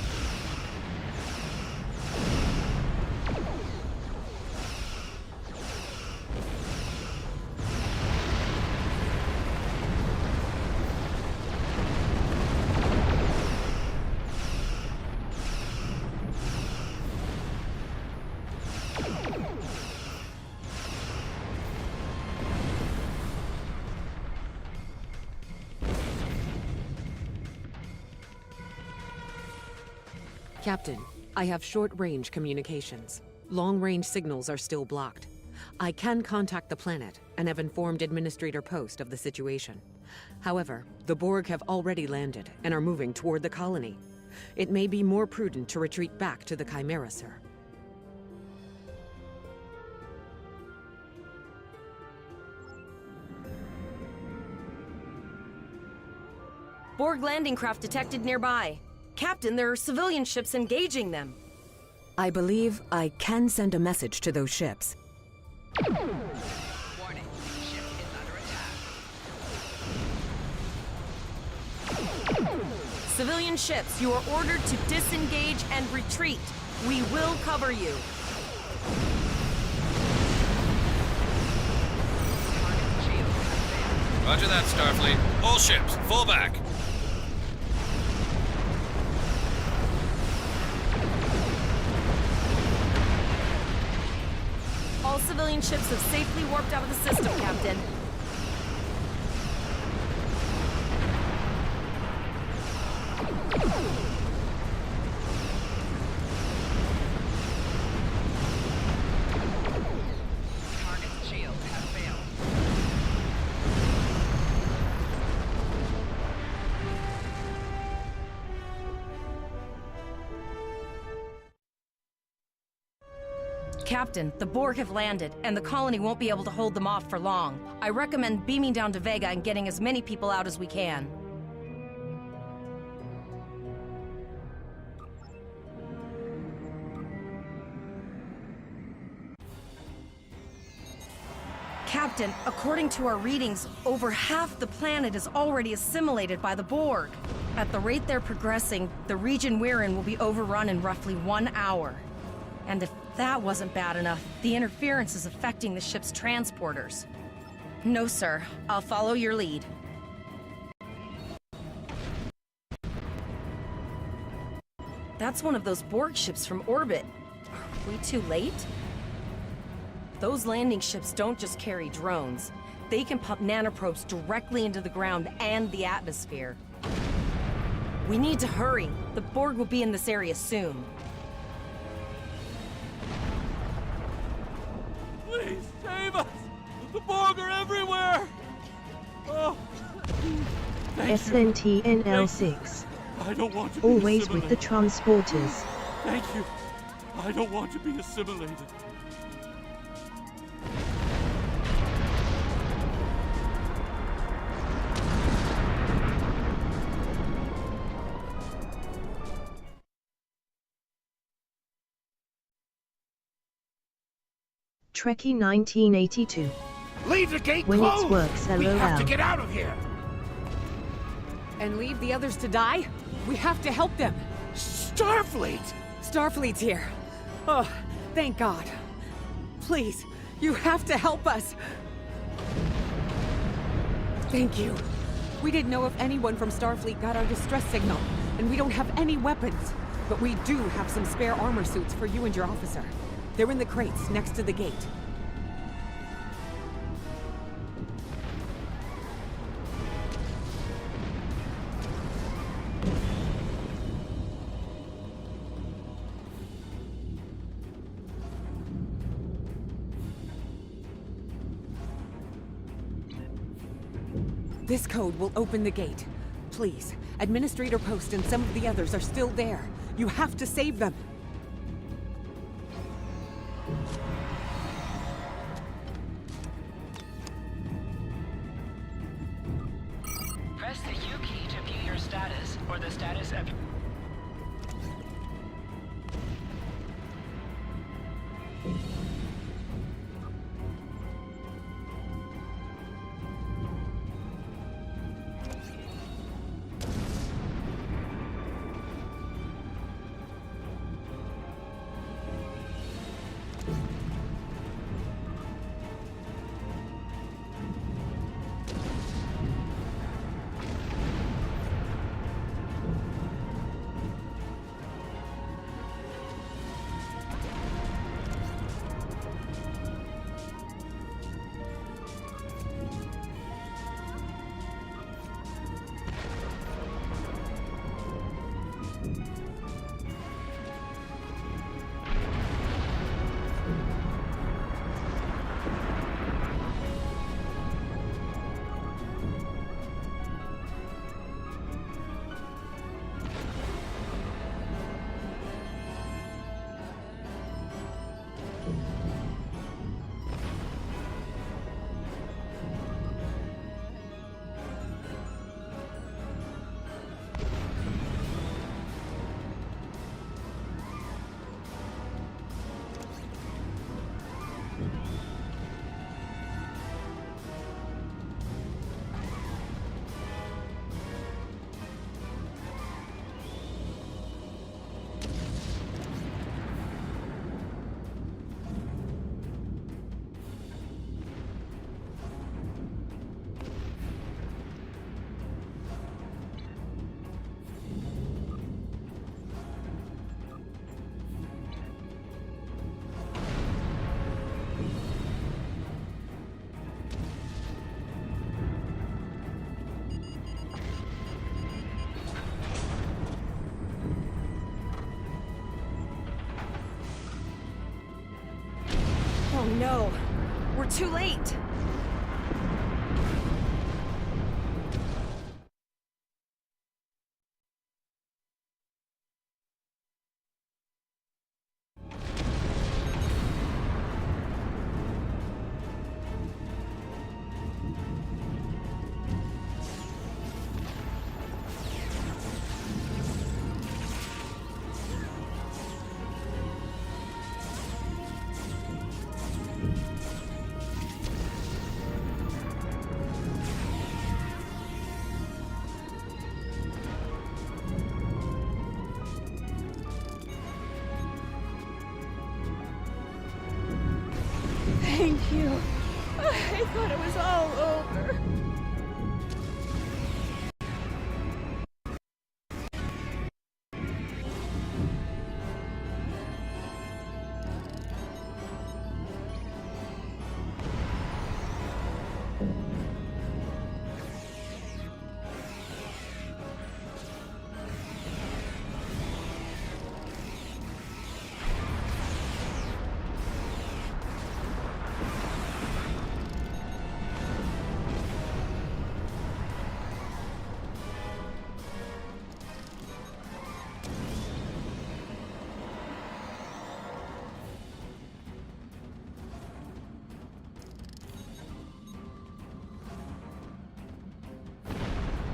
Captain, I have short-range communications. Long-range signals are still blocked. I can contact the planet and have informed Administrator Post of the situation. However, the Borg have already landed and are moving toward the colony. It may be more prudent to retreat back to the Chimera, sir. Borg landing craft detected nearby. Captain, there are civilian ships engaging them. I believe I can send a message to those ships. Warning, ship is under attack. Civilian ships, you are ordered to disengage and retreat. We will cover you. Target's shield has failed. Roger that, Starfleet. All ships, fall back. All civilian ships have safely warped out of the system, Captain. Target's shield has failed. Captain, the Borg have landed, and the colony won't be able to hold them off for long. I recommend beaming down to Vega and getting as many people out as we can. Captain, according to our readings, over half the planet is already assimilated by the Borg. At the rate they're progressing, the region we're in will be overrun in roughly 1 hour. And if that wasn't bad enough, the interference is affecting the ship's transporters. No, sir. I'll follow your lead. That's one of those Borg ships from orbit. Are we too late? Those landing ships don't just carry drones. They can pump nanoprobes directly into the ground and the atmosphere. We need to hurry. The Borg will be in this area soon. Please save us! The Borg are everywhere! Oh. SNTNL6. I don't want to be Always with the transporters. Thank you. I don't want to be assimilated. Trekkie 1982. Leave the gate When closed! it works, We have to LOL. get out of here! And leave the others to die? We have to help them. Starfleet! Starfleet's here. Oh, thank God. Please, you have to help us. Thank you. We didn't know if anyone from Starfleet got our distress signal, and we don't have any weapons. But we do have some spare armor suits for you and your officer. They're in the crates next to the gate. This code will open the gate. Please, Administrator Post and some of the others are still there. You have to save them. Press the U key to view your status, or the status of... Oh no, we're too late. Thank you. I thought it was all over.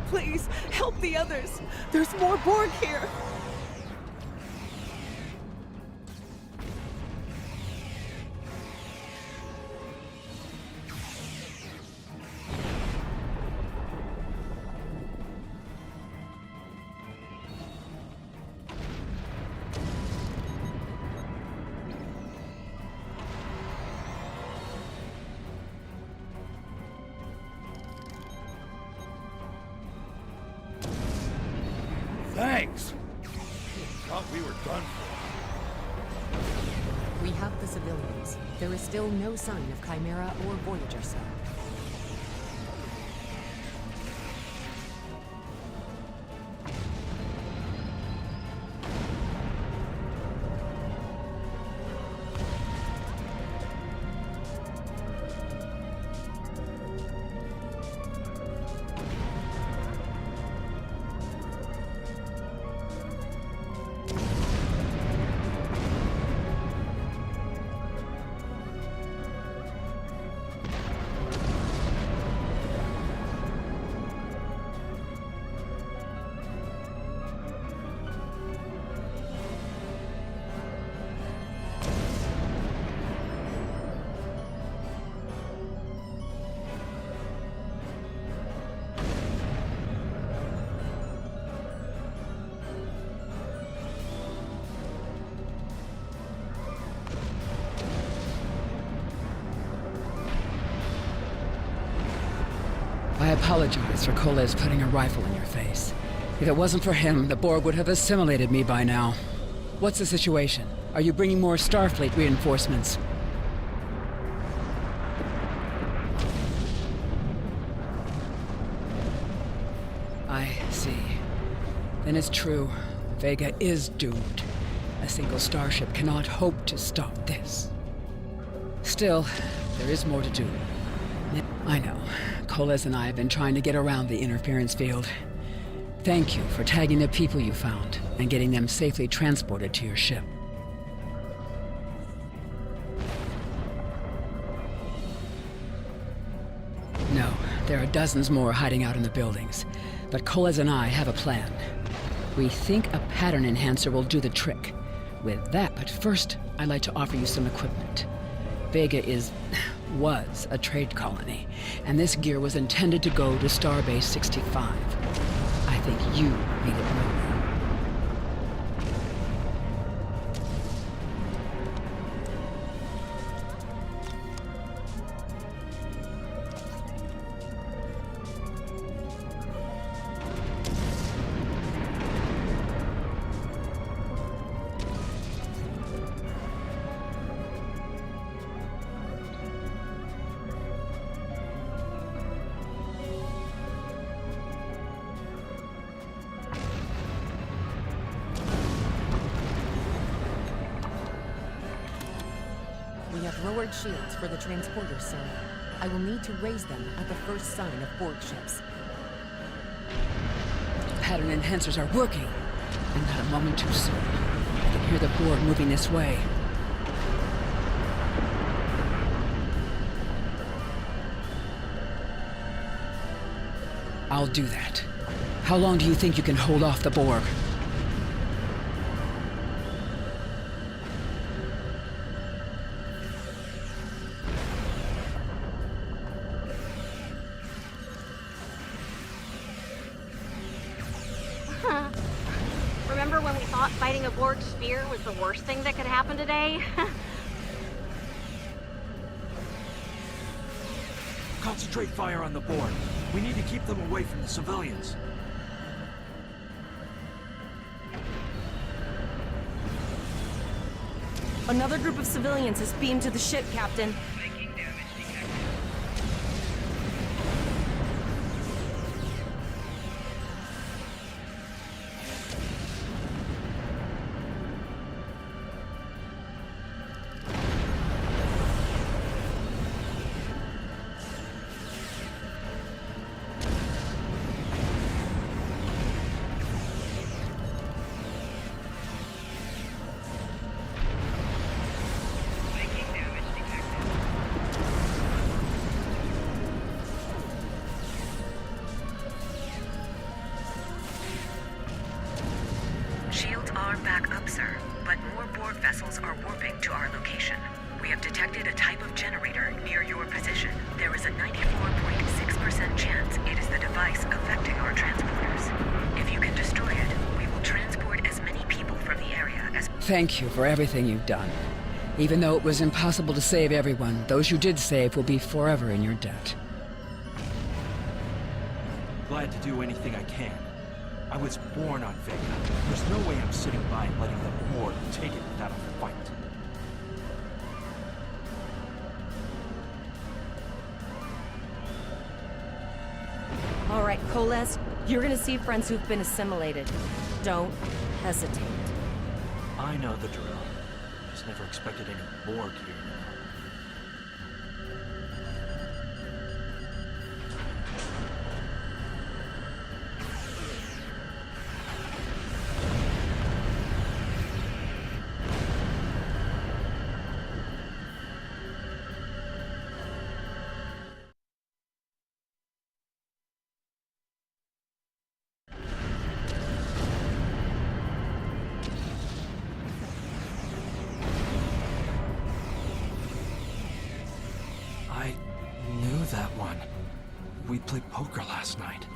Please, help the others. There's more Borg here. Thanks. Thought we were done for. We have the civilians. There is still no sign of Chimera or Voyager, sir. I apologize for Koles putting a rifle in your face. If it wasn't for him, the Borg would have assimilated me by now. What's the situation? Are you bringing more Starfleet reinforcements? I see. Then it's true. Vega is doomed. A single starship cannot hope to stop this. Still, there is more to do. I know. Koles and I have been trying to get around the interference field. Thank you for tagging the people you found and getting them safely transported to your ship. No, there are dozens more hiding out in the buildings. But Koles and I have a plan. We think a pattern enhancer will do the trick. With that, but first, I'd like to offer you some equipment. Vega was a trade colony, and this gear was intended to go to Starbase 65. I think you need it more. We have lowered shields for the transporters, sir. I will need to raise them at the first sign of Borg ships. Pattern enhancers are working, and not a moment too soon. I can hear the Borg moving this way. I'll do that. How long do you think you can hold off the Borg? Remember when we thought fighting a Borg sphere was the worst thing that could happen today? Concentrate fire on the Borg. We need to keep them away from the civilians. Another group of civilians has beamed to the ship, Captain. Shields are back up, sir, but more Borg vessels are warping to our location. We have detected a type of generator near your position. There is a 94.6% chance it is the device affecting our transporters. If you can destroy it, we will transport as many people from the area as... Thank you for everything you've done. Even though it was impossible to save everyone, those you did save will be forever in your debt. Glad to do anything I can. I was born on Vega. There's no way I'm sitting by and letting the Borg take it without a fight. All right, Koles, you're gonna see friends who've been assimilated. Don't hesitate. I know the drill. Just never expected any Borg here. I knew that one. We played poker last night.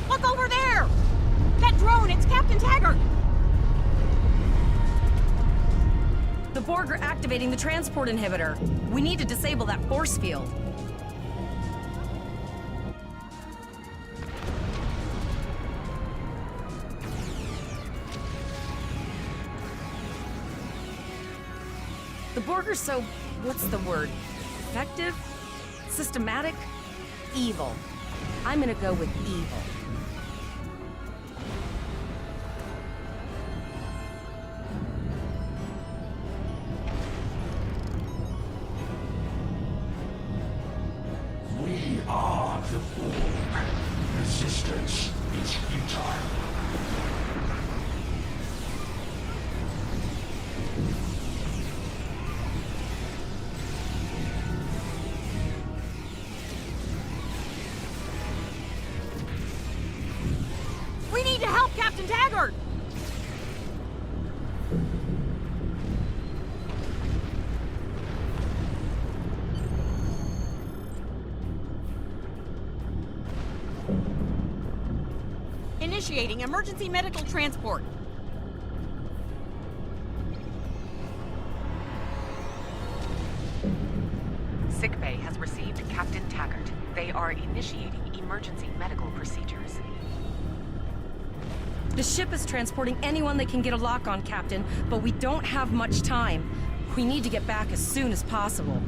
Look over there! That drone, it's Captain Taggart! The Borg are activating the transport inhibitor. We need to disable that force field. The Borg are so... what's the word? Effective? Systematic? Evil. I'm gonna go with evil. We are the Borg. Resistance is futile. We need to help Captain Taggart! Initiating emergency medical transport. Sickbay has received Captain Taggart. They are initiating emergency medical procedures. The ship is transporting anyone they can get a lock on, Captain, but we don't have much time. We need to get back as soon as possible.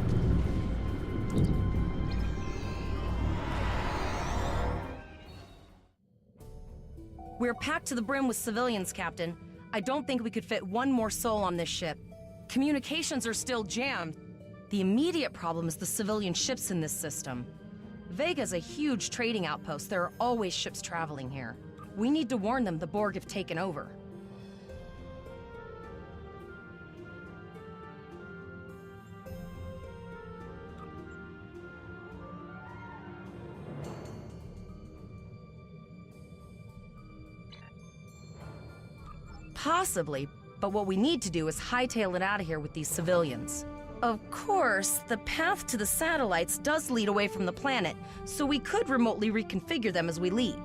We're packed to the brim with civilians, Captain. I don't think we could fit one more soul on this ship. Communications are still jammed. The immediate problem is the civilian ships in this system. Vega's a huge trading outpost. There are always ships traveling here. We need to warn them the Borg have taken over. Possibly, but what we need to do is hightail it out of here with these civilians. Of course, the path to the satellites does lead away from the planet, so we could remotely reconfigure them as we leave.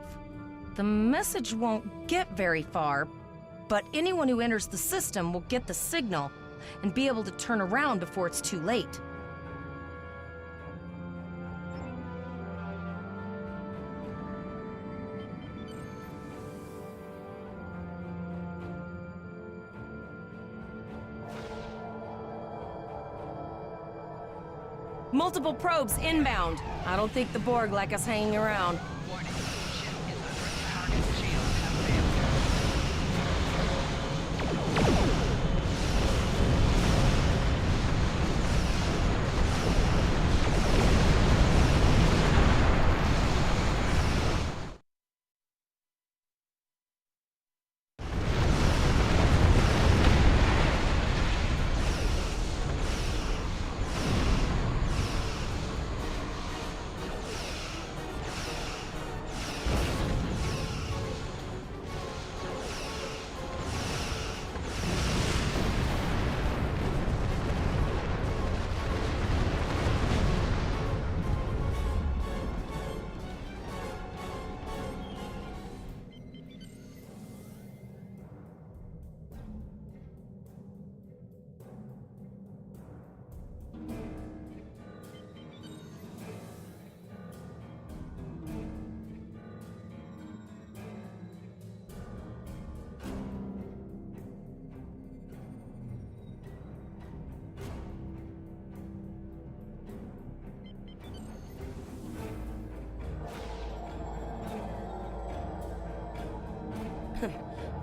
The message won't get very far, but anyone who enters the system will get the signal and be able to turn around before it's too late. Multiple probes inbound. I don't think the Borg like us hanging around.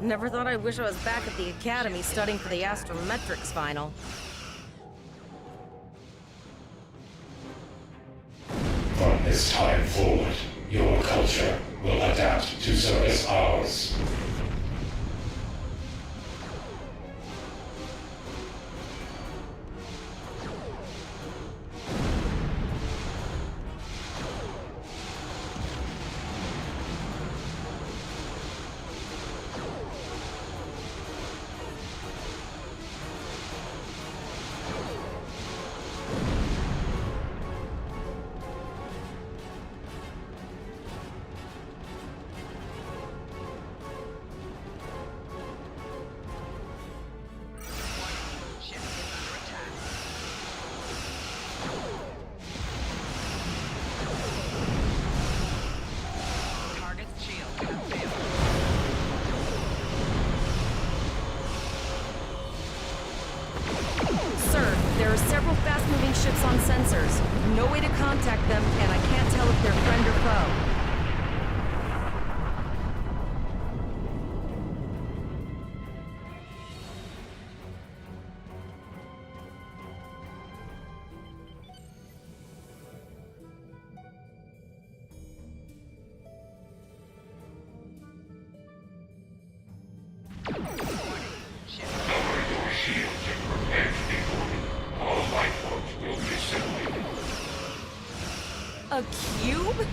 Never thought I'd wish I was back at the academy studying for the astrometrics final. From this time forward, your culture will adapt to service ours. There are several fast-moving ships on sensors. No way to contact them, and I can't tell if they're friend or foe. A cube?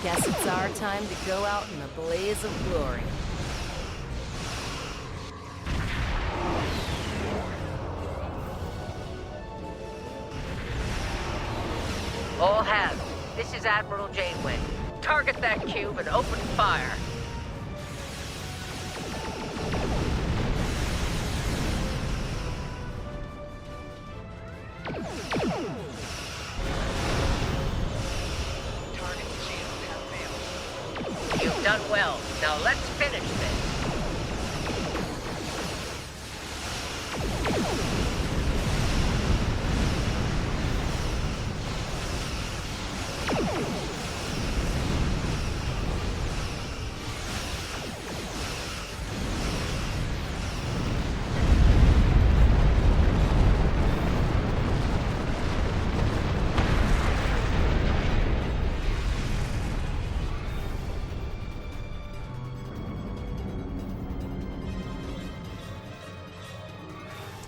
Guess it's our time to go out in a blaze of glory. All hands, this is Admiral Janeway. Target that cube and open fire. You've done well. Now let's finish this.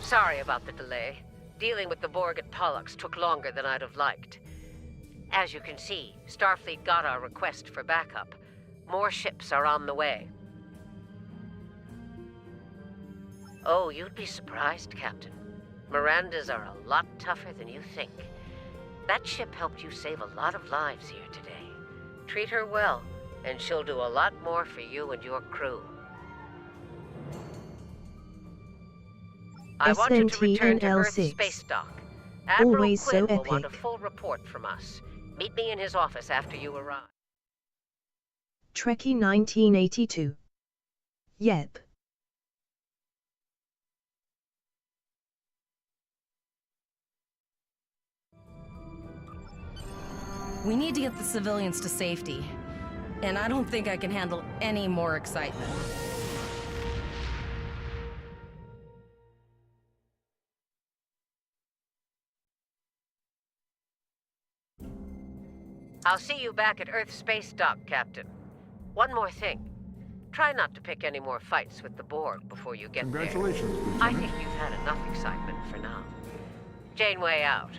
Sorry about the delay. Dealing with the Borg at Pollux took longer than I'd have liked. As you can see, Starfleet got our request for backup. More ships are on the way. Oh, you'd be surprised, Captain. Mirandas are a lot tougher than you think. That ship helped you save a lot of lives here today. Treat her well, and she'll do a lot more for you and your crew. I want you to return to Earth Space Dock. Admiral Always Quinn so will want a epic. full report from us. Meet me in his office after you arrive. Trekkie 1982. Yep. We need to get the civilians to safety. And I don't think I can handle any more excitement. I'll see you back at Earth Space Dock, Captain. One more thing. Try not to pick any more fights with the Borg before you get there. Congratulations, Lieutenant. I think you've had enough excitement for now. Janeway out.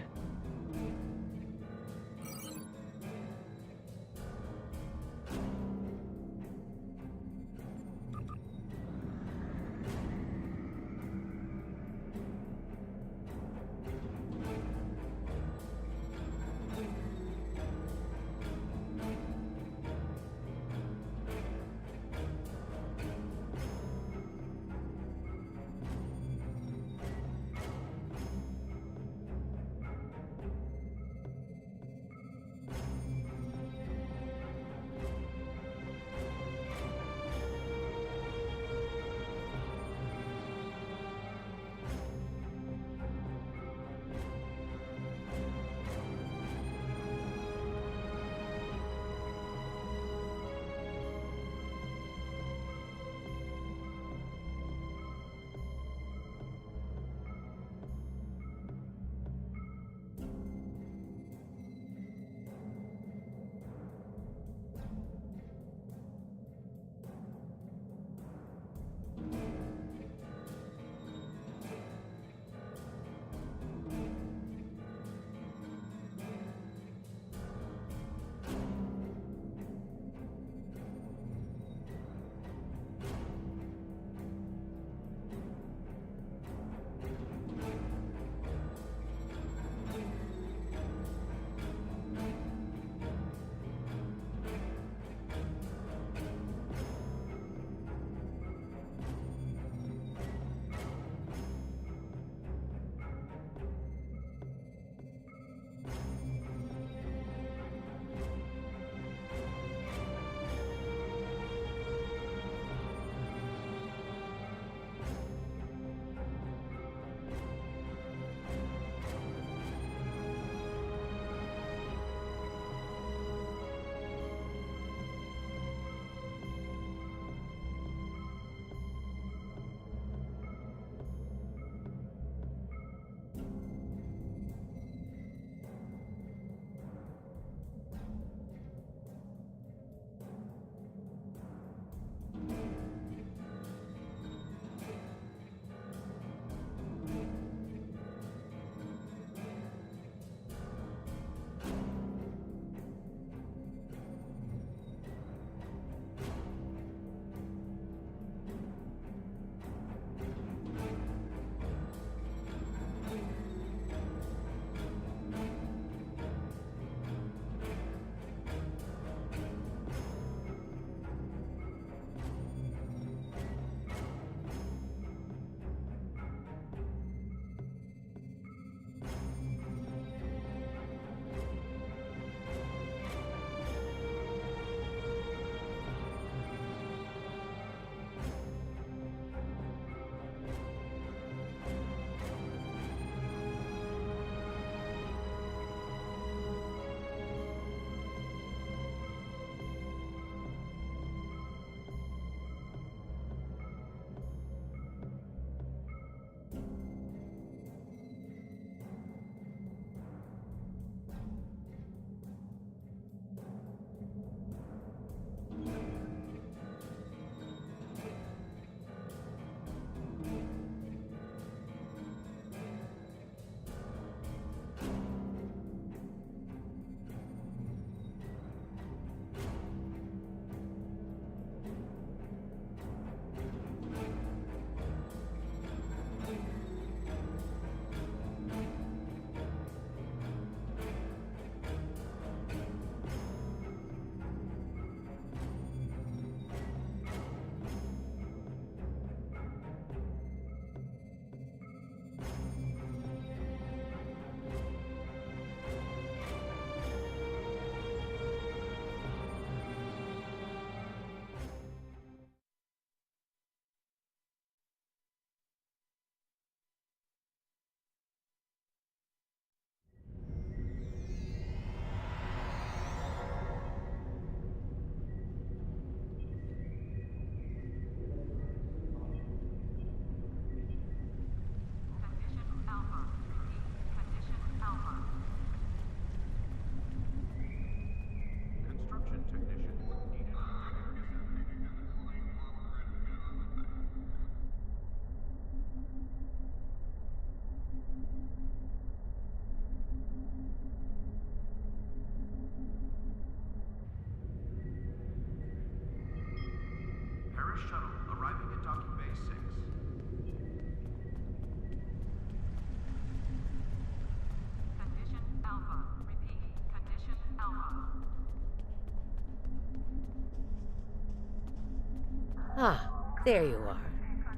Ah, there you are.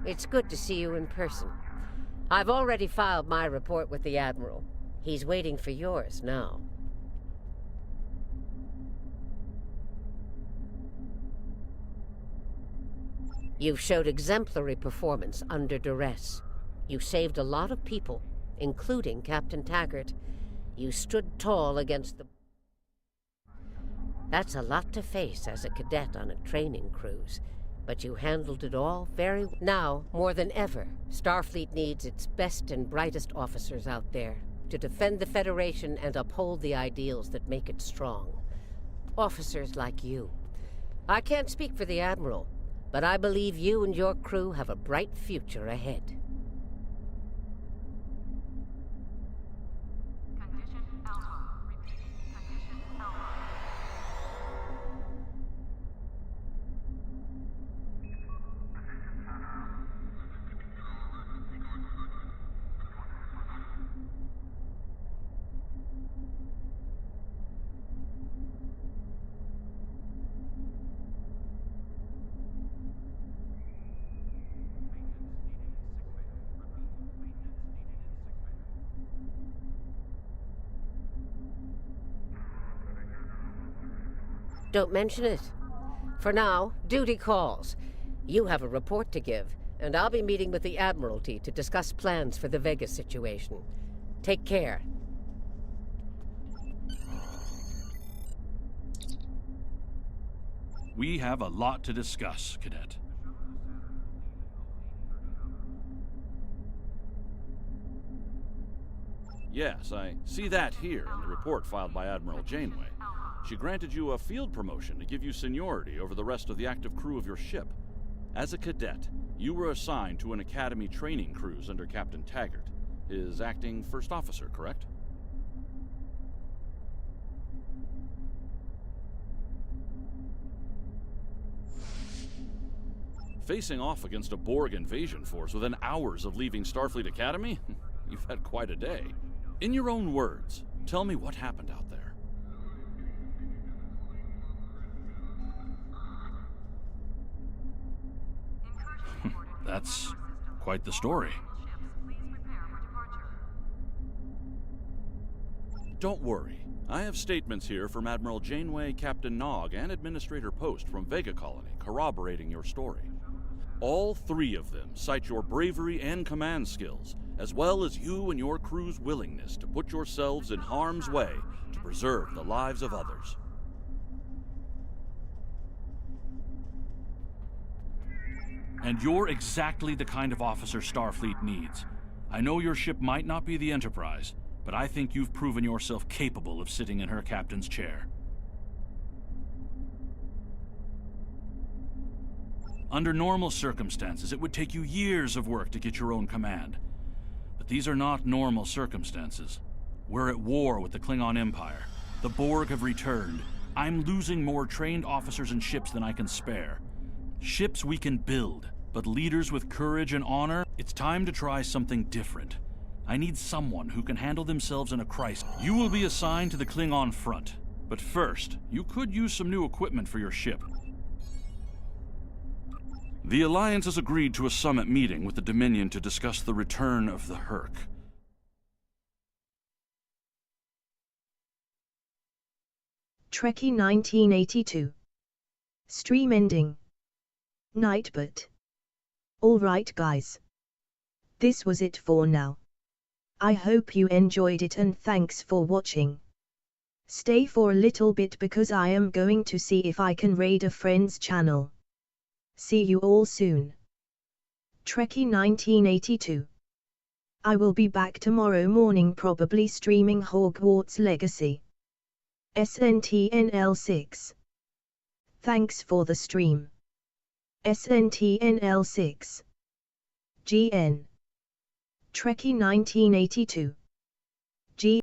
It's good to see you in person. I've already filed my report with the Admiral. He's waiting for yours now. You've showed exemplary performance under duress. You saved a lot of people, including Captain Taggart. You stood tall against the... That's a lot to face as a cadet on a training cruise, but you handled it all very well. Now, more than ever, Starfleet needs its best and brightest officers out there to defend the Federation and uphold the ideals that make it strong. Officers like you. I can't speak for the Admiral, but I believe you and your crew have a bright future ahead. Don't mention it. For now, duty calls. You have a report to give, and I'll be meeting with the Admiralty to discuss plans for the Vega situation. Take care. We have a lot to discuss, Cadet. Yes, I see that here in the report filed by Admiral Janeway. She granted you a field promotion to give you seniority over the rest of the active crew of your ship. As a cadet, you were assigned to an Academy training cruise under Captain Taggart, his acting first officer, correct? Facing off against a Borg invasion force within hours of leaving Starfleet Academy? You've had quite a day. In your own words, tell me what happened out there. That's quite the story. Don't worry. I have statements here from Admiral Janeway, Captain Nog, and Administrator Post from Vega Colony corroborating your story. All three of them cite your bravery and command skills, as well as you and your crew's willingness to put yourselves in harm's way to preserve the lives of others. And you're exactly the kind of officer Starfleet needs. I know your ship might not be the Enterprise, but I think you've proven yourself capable of sitting in her captain's chair. Under normal circumstances, it would take you years of work to get your own command. But these are not normal circumstances. We're at war with the Klingon Empire. The Borg have returned. I'm losing more trained officers and ships than I can spare. Ships we can build, but leaders with courage and honor, it's time to try something different. I need someone who can handle themselves in a crisis. You will be assigned to the Klingon front, but first, you could use some new equipment for your ship. The Alliance has agreed to a summit meeting with the Dominion to discuss the return of the Herc. Trekkie 1982. Stream ending. Night, but alright guys. This was it for now. I hope you enjoyed it and thanks for watching. Stay for a little bit because I am going to see if I can raid a friend's channel. See you all soon. Trekkie 1982. I will be back tomorrow morning, probably streaming Hogwarts Legacy. SNTNL6. Thanks for the stream. SNTNL6. GN. Trekkie 1982.